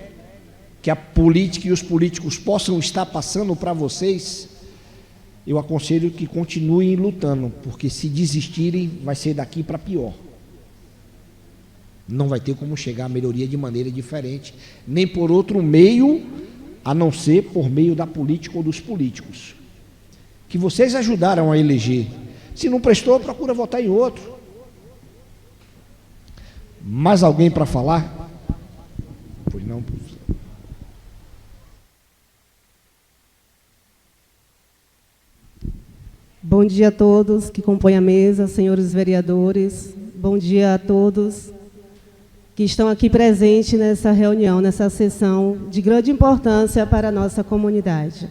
que a política e os políticos possam estar passando para vocês, eu aconselho que continuem lutando, porque se desistirem, vai ser daqui para pior. Não vai ter como chegar à melhoria de maneira diferente, nem por outro meio, a não ser por meio da política ou dos políticos, que vocês ajudaram a eleger. Se não prestou, procura votar em outro. Mais alguém para falar? Pois não, professor. Bom dia a todos que compõem a mesa, senhores vereadores. Bom dia a todos que estão aqui presentes nessa reunião, nessa sessão de grande importância para a nossa comunidade.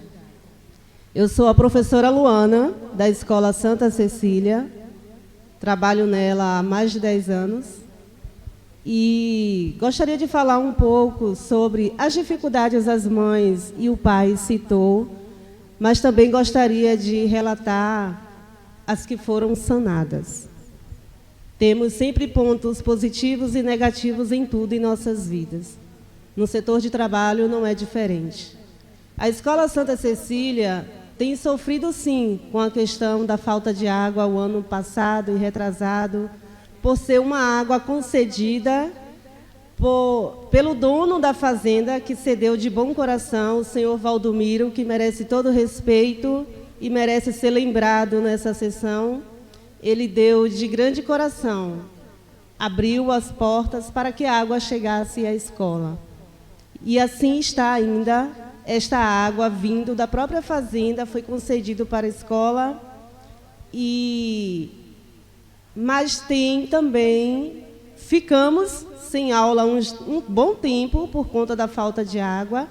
Eu sou a professora Luana, da Escola Santa Cecília, trabalho nela há mais de 10 anos, e gostaria de falar um pouco sobre as dificuldades as mães e o pai citou, mas também gostaria de relatar as que foram sanadas. Temos sempre pontos positivos e negativos em tudo em nossas vidas. No setor de trabalho não é diferente. A Escola Santa Cecília tem sofrido, sim, com a questão da falta de água o ano passado e retrasado, por ser uma água concedida pelo dono da fazenda, que cedeu de bom coração, o senhor Valdomiro, que merece todo o respeito e merece ser lembrado nessa sessão. Ele deu de grande coração, abriu as portas para que a água chegasse à escola. E assim está ainda, esta água vindo da própria fazenda, foi concedido para a escola, mas tem também, ficamos sem aula um bom tempo por conta da falta de água,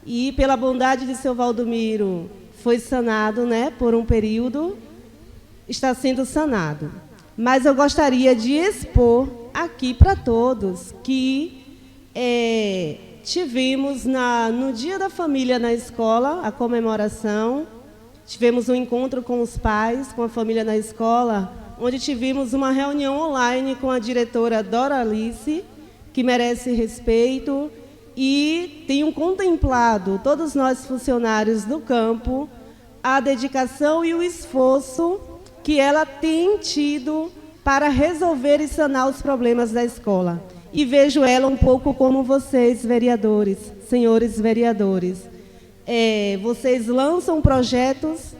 e pela bondade de seu Valdomiro foi sanado, por um período, está sendo sanado. Mas eu gostaria de expor aqui para todos que tivemos no Dia da Família na escola, a comemoração, tivemos um encontro com os pais, com a família na escola, onde tivemos uma reunião online com a diretora Doralice, que merece respeito, e tenho contemplado, todos nós funcionários do campo, a dedicação e o esforço que ela tem tido para resolver e sanar os problemas da escola. E vejo ela um pouco como vocês, vereadores, senhores vereadores. Vocês lançam projetos,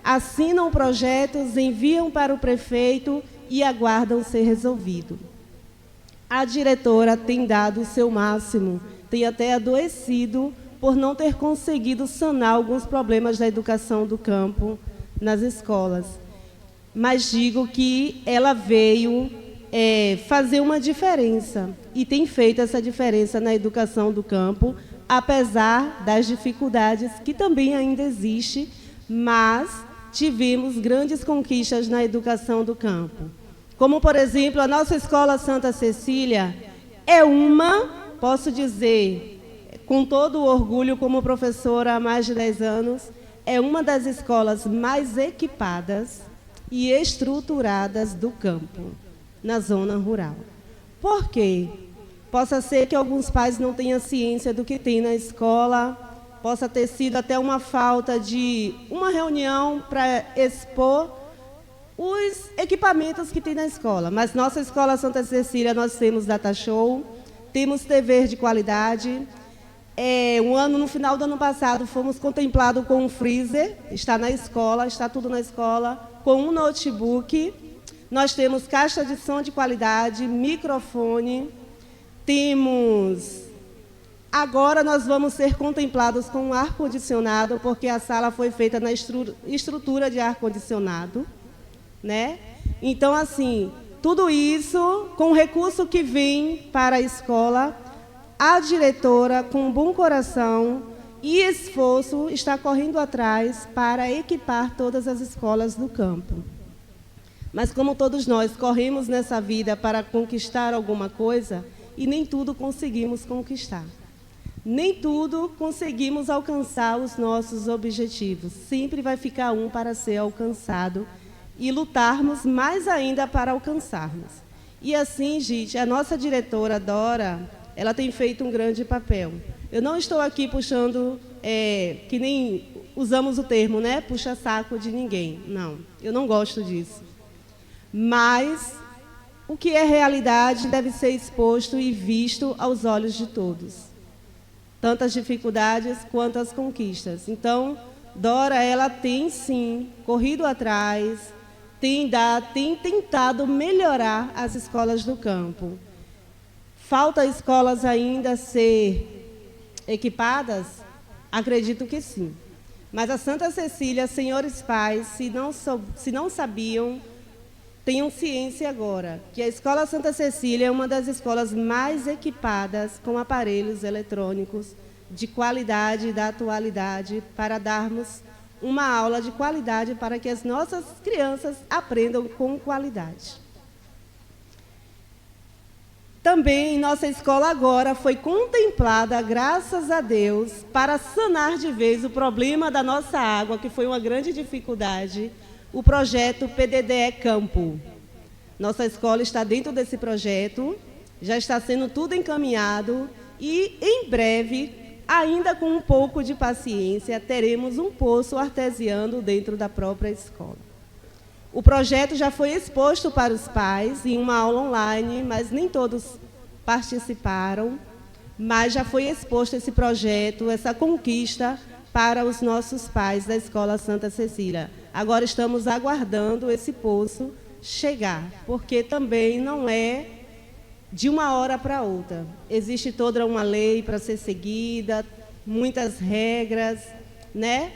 assinam projetos, enviam para o prefeito e aguardam ser resolvido. A diretora tem dado o seu máximo, tem até adoecido por não ter conseguido sanar alguns problemas da educação do campo nas escolas. Mas digo que ela veio fazer uma diferença, e tem feito essa diferença na educação do campo, apesar das dificuldades que também ainda existem, mas tivemos grandes conquistas na educação do campo. Como, por exemplo, a nossa Escola Santa Cecília é posso dizer, com todo o orgulho, como professora há mais de 10 anos, é uma das escolas mais equipadas e estruturadas do campo, na zona rural. Por quê? Possa ser que alguns pais não tenham ciência do que tem na escola, possa ter sido até uma falta de uma reunião para expor os equipamentos que tem na escola. Mas nossa Escola Santa Cecília, nós temos data show, temos TV de qualidade. No final do ano passado, fomos contemplados com um freezer, está na escola, está tudo na escola, com um notebook. Nós temos caixa de som de qualidade, microfone, Agora nós vamos ser contemplados com um ar-condicionado, porque a sala foi feita na estrutura de ar-condicionado, né? Então, assim, tudo isso com o recurso que vem para a escola, a diretora, com um bom coração e esforço, está correndo atrás para equipar todas as escolas do campo. Mas como todos nós corremos nessa vida para conquistar alguma coisa, e nem tudo conseguimos conquistar. Nem tudo conseguimos alcançar os nossos objetivos. Sempre vai ficar um para ser alcançado e lutarmos mais ainda para alcançarmos. E assim, gente, a nossa diretora, Dora, ela tem feito um grande papel. Eu não estou aqui puxando, que nem usamos o termo, né? Puxa-saco de ninguém. Não, eu não gosto disso. Mas o que é realidade deve ser exposto e visto aos olhos de todos. Tanto as dificuldades quanto as conquistas. Então, Dora, ela tem, sim, corrido atrás, tem tentado melhorar as escolas do campo. Falta escolas ainda ser equipadas? Acredito que sim. Mas a Santa Cecília, senhores pais, se não sabiam, tenham ciência agora, que a Escola Santa Cecília é uma das escolas mais equipadas com aparelhos eletrônicos de qualidade e da atualidade para darmos uma aula de qualidade para que as nossas crianças aprendam com qualidade. Também nossa escola agora foi contemplada, graças a Deus, para sanar de vez o problema da nossa água, que foi uma grande dificuldade, o projeto PDDE Campo. Nossa escola está dentro desse projeto, já está sendo tudo encaminhado e, em breve, ainda com um pouco de paciência, teremos um poço artesiano dentro da própria escola. O projeto já foi exposto para os pais em uma aula online, mas nem todos participaram, mas já foi exposto esse projeto, essa conquista para os nossos pais da Escola Santa Cecília. Agora estamos aguardando esse poço chegar, porque também não é de uma hora para outra. Existe toda uma lei para ser seguida, muitas regras, né?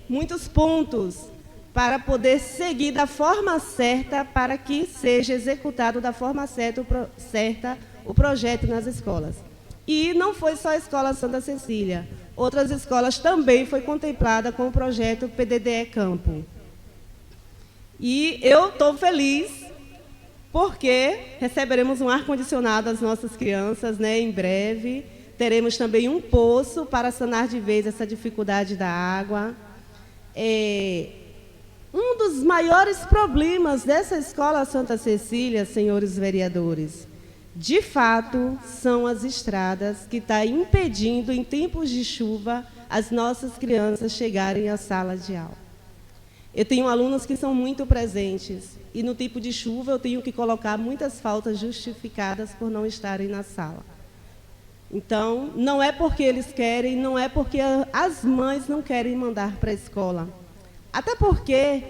Muitos pontos para poder seguir da forma certa, para que seja executado da forma certa o projeto nas escolas. E não foi só a Escola Santa Cecília. Outras escolas também foi contemplada com o projeto PDDE Campo. E eu estou feliz porque receberemos um ar-condicionado às nossas crianças, né, em breve. Teremos também um poço para sanar de vez essa dificuldade da água. Um dos maiores problemas dessa Escola Santa Cecília, senhores vereadores, de fato, são as estradas que estão impedindo, em tempos de chuva, as nossas crianças chegarem à sala de aula. Eu tenho alunos que são muito presentes, e no tipo de chuva eu tenho que colocar muitas faltas justificadas por não estarem na sala. Então, não é porque eles querem, não é porque as mães não querem mandar para a escola. Até porque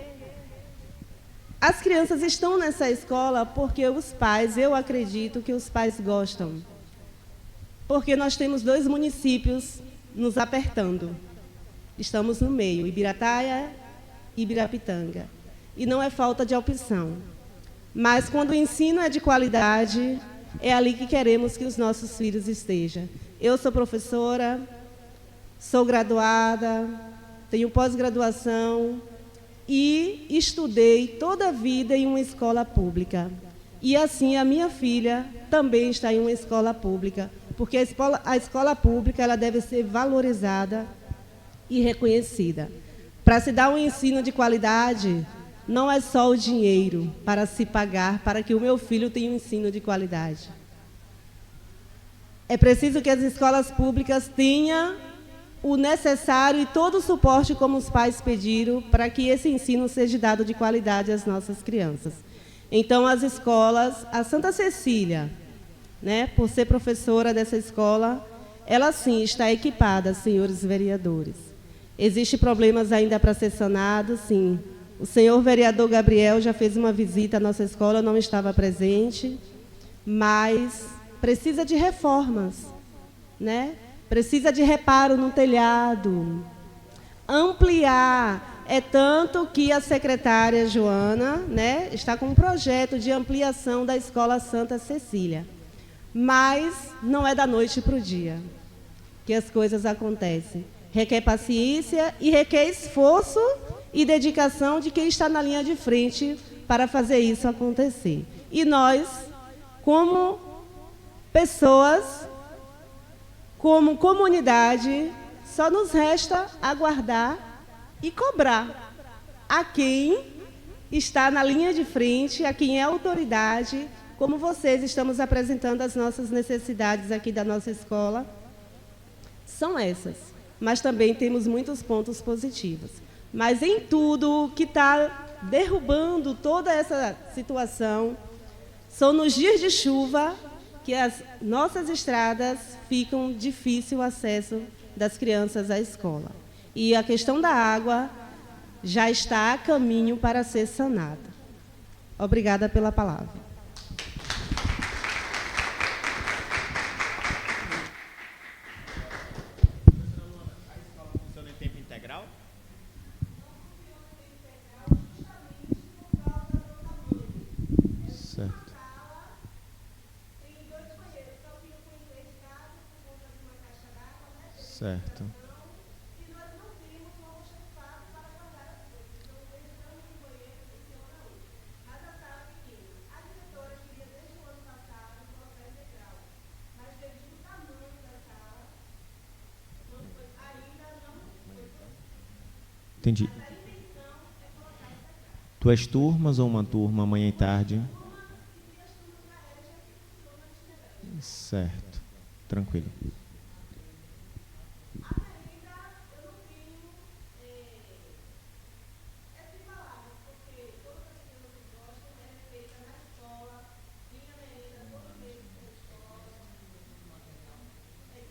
as crianças estão nessa escola porque os pais, eu acredito que os pais gostam. porque nós temos 2 municípios nos apertando. Estamos no meio, Ibirataia e Ibirapitanga. E não é falta de opção. Mas quando o ensino é de qualidade, é ali que queremos que os nossos filhos estejam. Eu sou professora, sou graduada, tenho pós-graduação e estudei toda a vida em uma escola pública. E assim a minha filha também está em uma escola pública, porque a escola pública ela deve ser valorizada e reconhecida. Para se dar um ensino de qualidade, não é só o dinheiro para se pagar para que o meu filho tenha um ensino de qualidade. É preciso que as escolas públicas tenham o necessário e todo o suporte como os pais pediram para que esse ensino seja dado de qualidade às nossas crianças. Então, as escolas, a Santa Cecília, né, por ser professora dessa escola, ela sim está equipada, senhores vereadores. Existem problemas ainda para ser sanados, sim. O senhor vereador Gabriel já fez uma visita à nossa escola, não estava presente, mas precisa de reformas, né? Precisa de reparo no telhado, ampliar. É tanto que a secretária Joana, né, está com um projeto de ampliação da Escola Santa Cecília. Mas não é da noite para o dia que as coisas acontecem. Requer paciência e requer esforço e dedicação de quem está na linha de frente para fazer isso acontecer. E nós, como pessoas, como comunidade, só nos resta aguardar e cobrar a quem está na linha de frente, a quem é autoridade, como vocês estamos apresentando as nossas necessidades aqui da nossa escola. São essas, mas também temos muitos pontos positivos. Mas em tudo que está derrubando toda essa situação, são nos dias de chuva que as nossas estradas ficam difícil o acesso das crianças à escola. E a questão da água já está a caminho para ser sanada. Obrigada pela palavra. Funciona em tempo integral? Certo. Certo. Entendi. Tu és turmas ou uma turma, manhã e tarde? Certo. Tranquilo.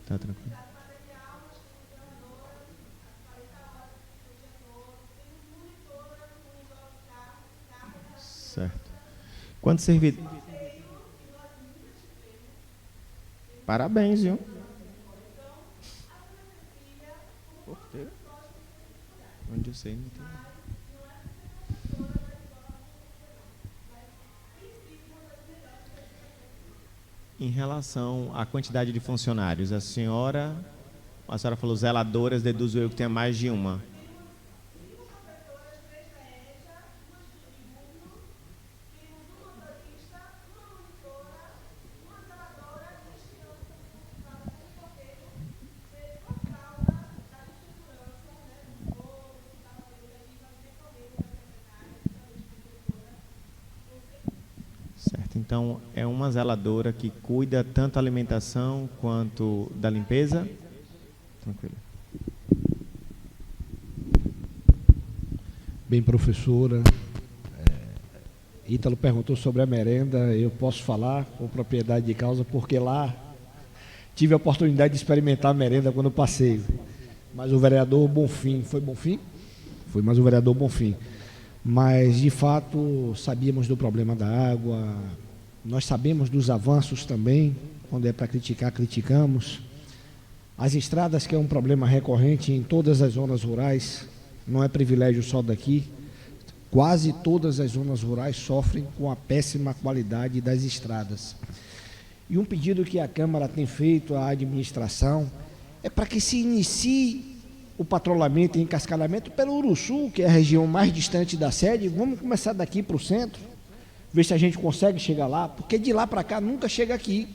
Tá tranquilo. Certo. Quantos servidores? Parabéns, viu? Porteiro? Onde eu sei, não tem. Em relação à quantidade de funcionários, a senhora falou zeladoras, deduzo eu que tenha mais de uma. Então, é uma zeladora que cuida tanto da alimentação quanto da limpeza? Tranquilo. Bem, professora, Ítalo perguntou sobre a merenda, eu posso falar com propriedade de causa, porque lá tive a oportunidade de experimentar a merenda quando eu passei. Mas o vereador Bonfim, foi Bonfim? Foi, mas o vereador Bonfim. Mas, de fato, sabíamos do problema da água. Nós sabemos dos avanços também quando é para criticar, criticamos. As estradas, que é um problema recorrente em todas as zonas rurais, não é privilégio só daqui. Quase todas as zonas rurais sofrem com a péssima qualidade das estradas. E um pedido que a Câmara tem feito à administração é para que se inicie o patrulhamento e encascalhamento pelo Uruçu, que é a região mais distante da sede. Vamos começar daqui para o centro, ver se a gente consegue chegar lá, porque de lá para cá nunca chega aqui.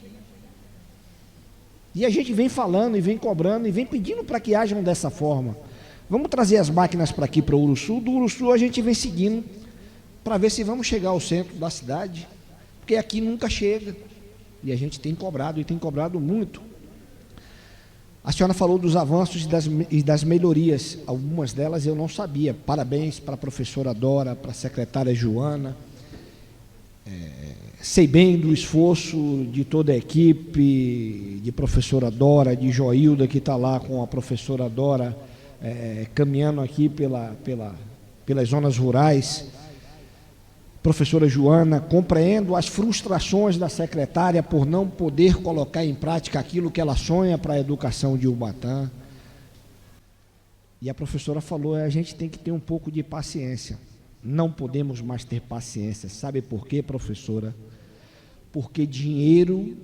E a gente vem falando, e vem cobrando, e vem pedindo para que hajam dessa forma. Vamos trazer as máquinas para aqui, para o Uruçu. Do Uruçu a gente vem seguindo, para ver se vamos chegar ao centro da cidade, porque aqui nunca chega. E a gente tem cobrado, e tem cobrado muito. A senhora falou dos avanços e das melhorias. Algumas delas eu não sabia. Parabéns para a professora Dora, para a secretária Joana. Sei bem do esforço de toda a equipe, de professora Dora, de Joilda, que está lá com a professora Dora, caminhando aqui pelas zonas rurais. Professora Joana, compreendo as frustrações da secretária por não poder colocar em prática aquilo que ela sonha para a educação de Ubatã. E a professora falou, a gente tem que ter um pouco de paciência. Não podemos mais ter paciência. Sabe por quê, professora? Porque dinheiro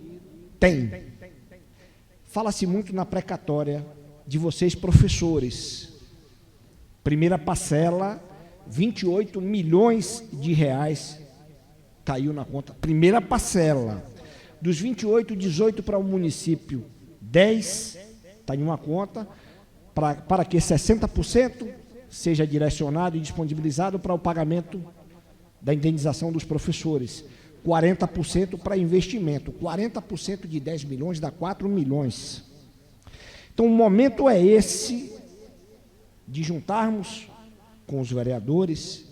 tem. Fala-se muito na precatória de vocês, professores. Primeira parcela, 28 milhões de reais caiu na conta. Primeira parcela. Dos 28, 18 para o município, 10 está em uma conta, para que 60% seja direcionado e disponibilizado para o pagamento da indenização dos professores. 40% para investimento. 40% de 10 milhões dá 4 milhões. Então, o momento é esse de juntarmos com os vereadores,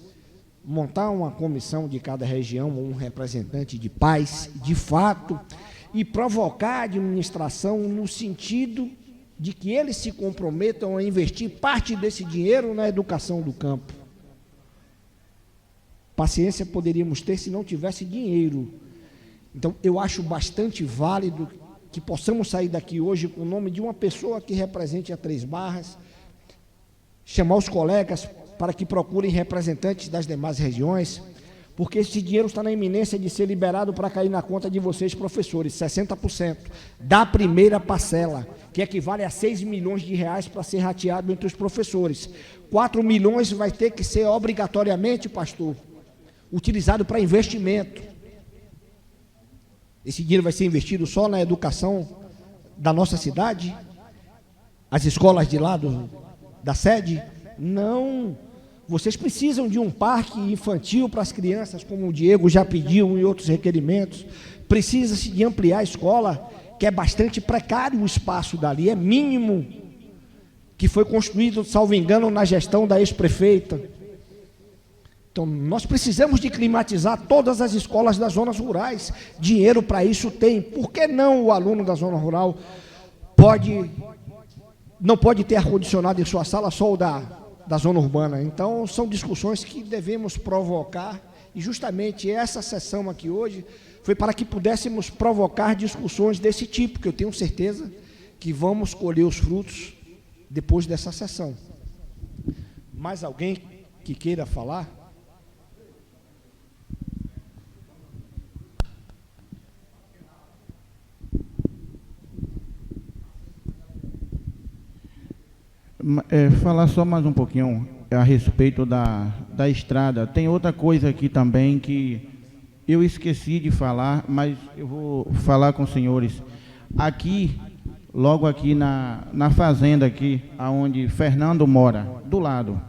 montar uma comissão de cada região, um representante de paz, de fato, e provocar a administração no sentido de que eles se comprometam a investir parte desse dinheiro na educação do campo. Paciência poderíamos ter se não tivesse dinheiro. Então, eu acho bastante válido que possamos sair daqui hoje com o nome de uma pessoa que represente a Três Barras, chamar os colegas para que procurem representantes das demais regiões, porque esse dinheiro está na iminência de ser liberado para cair na conta de vocês, professores, 60% da primeira parcela, que equivale a 6 milhões de reais para ser rateado entre os professores. 4 milhões vai ter que ser obrigatoriamente, pastor, utilizado para investimento. Esse dinheiro vai ser investido só na educação da nossa cidade? As escolas de lá da sede? Não. Vocês precisam de um parque infantil para as crianças, como o Diego já pediu, e outros requerimentos. Precisa-se de ampliar a escola, que é bastante precário o espaço dali, é mínimo, que foi construído, salvo engano, na gestão da ex-prefeita. Então, nós precisamos de climatizar todas as escolas das zonas rurais. Dinheiro para isso tem. Por que não o aluno da zona rural não pode ter ar-condicionado em sua sala, só o da zona urbana? Então, são discussões que devemos provocar, e justamente essa sessão aqui hoje foi para que pudéssemos provocar discussões desse tipo, que eu tenho certeza que vamos colher os frutos depois dessa sessão. Mais alguém que queira falar? Falar só mais um pouquinho a respeito da estrada. Tem outra coisa aqui também que eu esqueci de falar, mas eu vou falar com os senhores. Aqui, logo aqui na fazenda aqui, onde Fernando mora, do lado,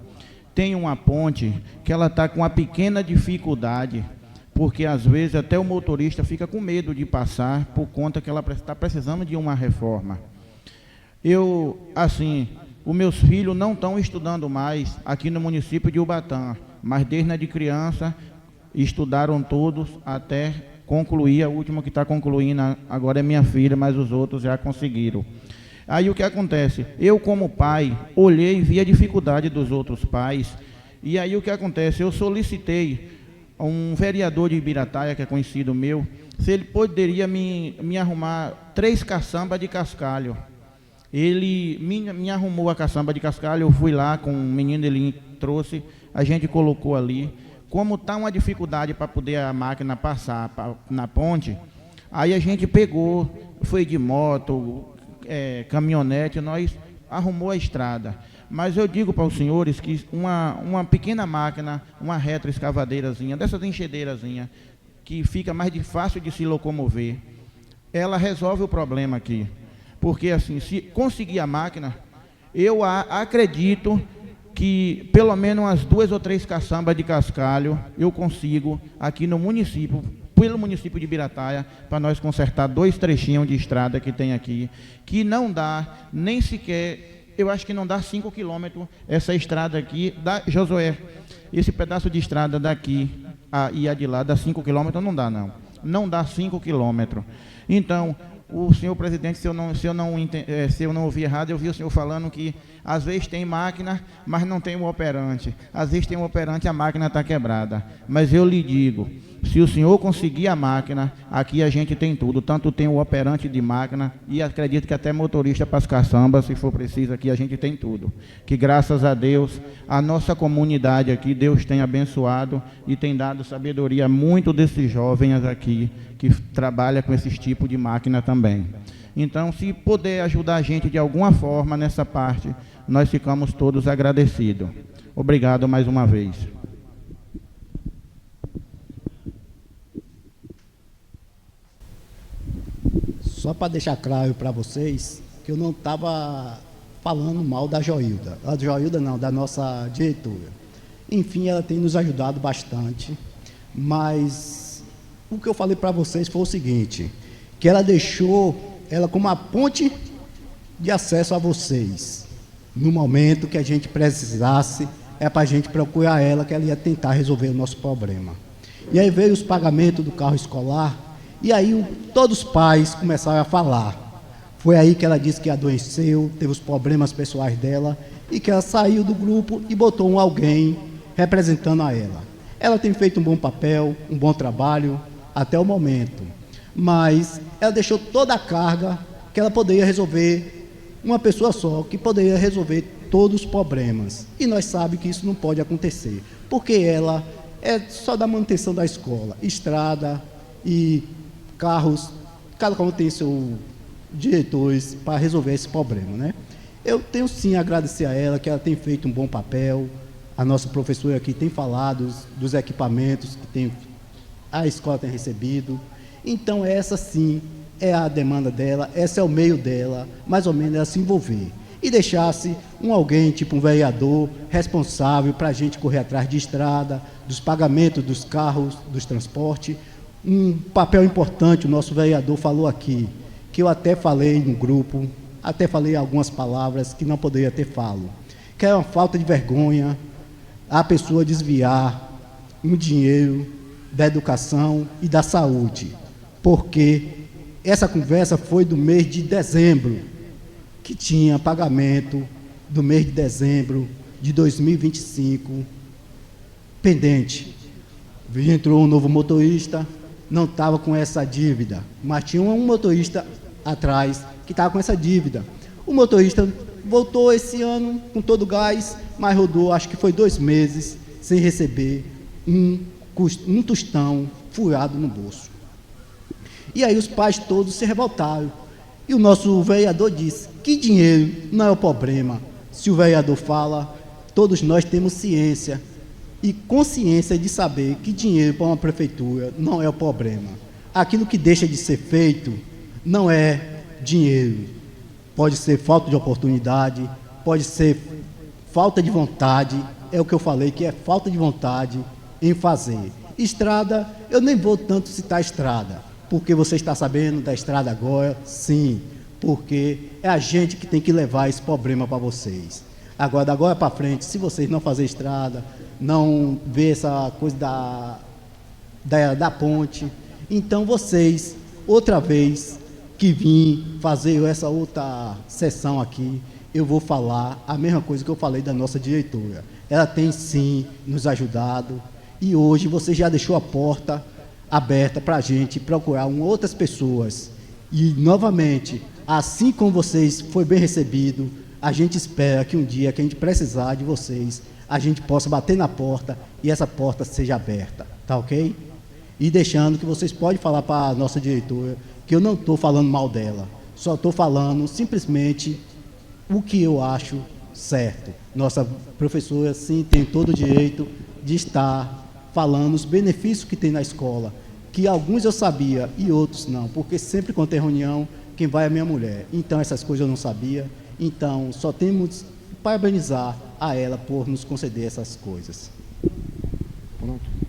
tem uma ponte que ela está com uma pequena dificuldade, porque às vezes até o motorista fica com medo de passar por conta que ela está precisando de uma reforma. Os meus filhos não estão estudando mais aqui no município de Ubatã, mas desde de criança estudaram todos até concluir. A última que está concluindo agora é minha filha, mas os outros já conseguiram. Aí o que acontece? Eu, como pai, olhei e vi a dificuldade dos outros pais, e aí o que acontece? Eu solicitei um vereador de Ibirataia, que é conhecido meu, se ele poderia me arrumar 3 caçambas de cascalho. Ele me arrumou a caçamba de cascalho, eu fui lá com um menino, ele trouxe, a gente colocou ali. Como está uma dificuldade para poder a máquina passar na ponte, aí a gente pegou, foi de moto, caminhonete, nós arrumou a estrada. Mas eu digo para os senhores que uma pequena máquina, uma retroescavadeirazinha, dessas enchedeirazinha, que fica mais fácil de se locomover, ela resolve o problema aqui. Porque assim, se conseguir a máquina, eu acredito que pelo menos umas 2 ou 3 caçambas de cascalho eu consigo aqui no município, pelo município de Ibirataia, para nós consertar 2 trechinhos de estrada que tem aqui, que não dá nem sequer, eu acho que não dá 5 quilômetros essa estrada aqui da Josué. Esse pedaço de estrada daqui e a de lá dá 5 quilômetros, não dá não. Não dá 5 quilômetros. Então, o senhor presidente, se eu não ouvi errado, eu vi o senhor falando que às vezes tem máquina, mas não tem o operante. Às vezes tem o operante e a máquina está quebrada. Mas eu lhe digo, se o senhor conseguir a máquina, aqui a gente tem tudo. Tanto tem o operante de máquina e acredito que até motorista para as caçambas, se for preciso, aqui a gente tem tudo. Que graças a Deus, a nossa comunidade aqui, Deus tem abençoado e tem dado sabedoria a muito desses jovens aqui, que trabalha com esses tipos de máquina também. Então, se puder ajudar a gente de alguma forma nessa parte, nós ficamos todos agradecidos. Obrigado mais uma vez. Só para deixar claro para vocês que eu não estava falando mal da Joilda. A Joilda não, da nossa diretora. Enfim, ela tem nos ajudado bastante, mas o que eu falei para vocês foi o seguinte, que ela deixou ela como uma ponte de acesso a vocês. No momento que a gente precisasse, para a gente procurar ela, que ela ia tentar resolver o nosso problema. E aí veio os pagamentos do carro escolar, e aí todos os pais começaram a falar. Foi aí que ela disse que adoeceu, teve os problemas pessoais dela, e que ela saiu do grupo e botou alguém representando a ela. Ela tem feito um bom papel, um bom trabalho, até o momento. Mas ela deixou toda a carga que ela poderia resolver, uma pessoa só, que poderia resolver todos os problemas. E nós sabemos que isso não pode acontecer, porque ela é só da manutenção da escola, estrada e carros, cada um tem seus diretores para resolver esse problema, né? Eu tenho sim a agradecer a ela, que ela tem feito um bom papel, a nossa professora aqui tem falado dos equipamentos que a escola tem recebido. Então essa sim é a demanda dela, esse é o meio dela, mais ou menos ela se envolver. E deixasse alguém, tipo um vereador, responsável para a gente correr atrás de estrada, dos pagamentos dos carros, dos transportes. Um papel importante, o nosso vereador falou aqui, que eu até falei no grupo, até falei algumas palavras que não poderia ter falado, que é uma falta de vergonha a pessoa desviar um dinheiro da educação e da saúde, porque essa conversa foi do mês de dezembro, que tinha pagamento do mês de dezembro de 2025 pendente. Entrou um novo motorista, não estava com essa dívida, mas tinha um motorista atrás que estava com essa dívida. O motorista voltou esse ano com todo o gás, mas rodou, acho que foi 2 meses, sem receber um tostão furado no bolso. E aí os pais todos se revoltaram. E o nosso vereador disse que dinheiro não é o problema. Se o vereador fala, todos nós temos ciência e consciência de saber que dinheiro para uma prefeitura não é o problema. Aquilo que deixa de ser feito não é dinheiro. Pode ser falta de oportunidade, pode ser falta de vontade, é o que eu falei, que é falta de vontade em fazer. Estrada, eu nem vou tanto citar estrada, porque você está sabendo da estrada agora, sim, porque é a gente que tem que levar esse problema para vocês. Agora, da agora para frente, se vocês não fazerem estrada, não ver essa coisa da ponte, então vocês, outra vez que vim fazer essa outra sessão aqui, eu vou falar a mesma coisa que eu falei da nossa diretora. Ela tem sim nos ajudado E hoje você já deixou a porta aberta para a gente procurar outras pessoas. E, novamente, assim como vocês foi bem recebido, a gente espera que um dia que a gente precisar de vocês, a gente possa bater na porta e essa porta seja aberta, tá ok? E deixando que vocês podem falar para a nossa diretora que eu não estou falando mal dela, só estou falando simplesmente o que eu acho certo. Nossa professora, sim, tem todo o direito de estar falando os benefícios que tem na escola, que alguns eu sabia e outros não, porque sempre quando tem reunião, quem vai é a minha mulher. Então, essas coisas eu não sabia. Então, só temos que parabenizar a ela por nos conceder essas coisas. Pronto.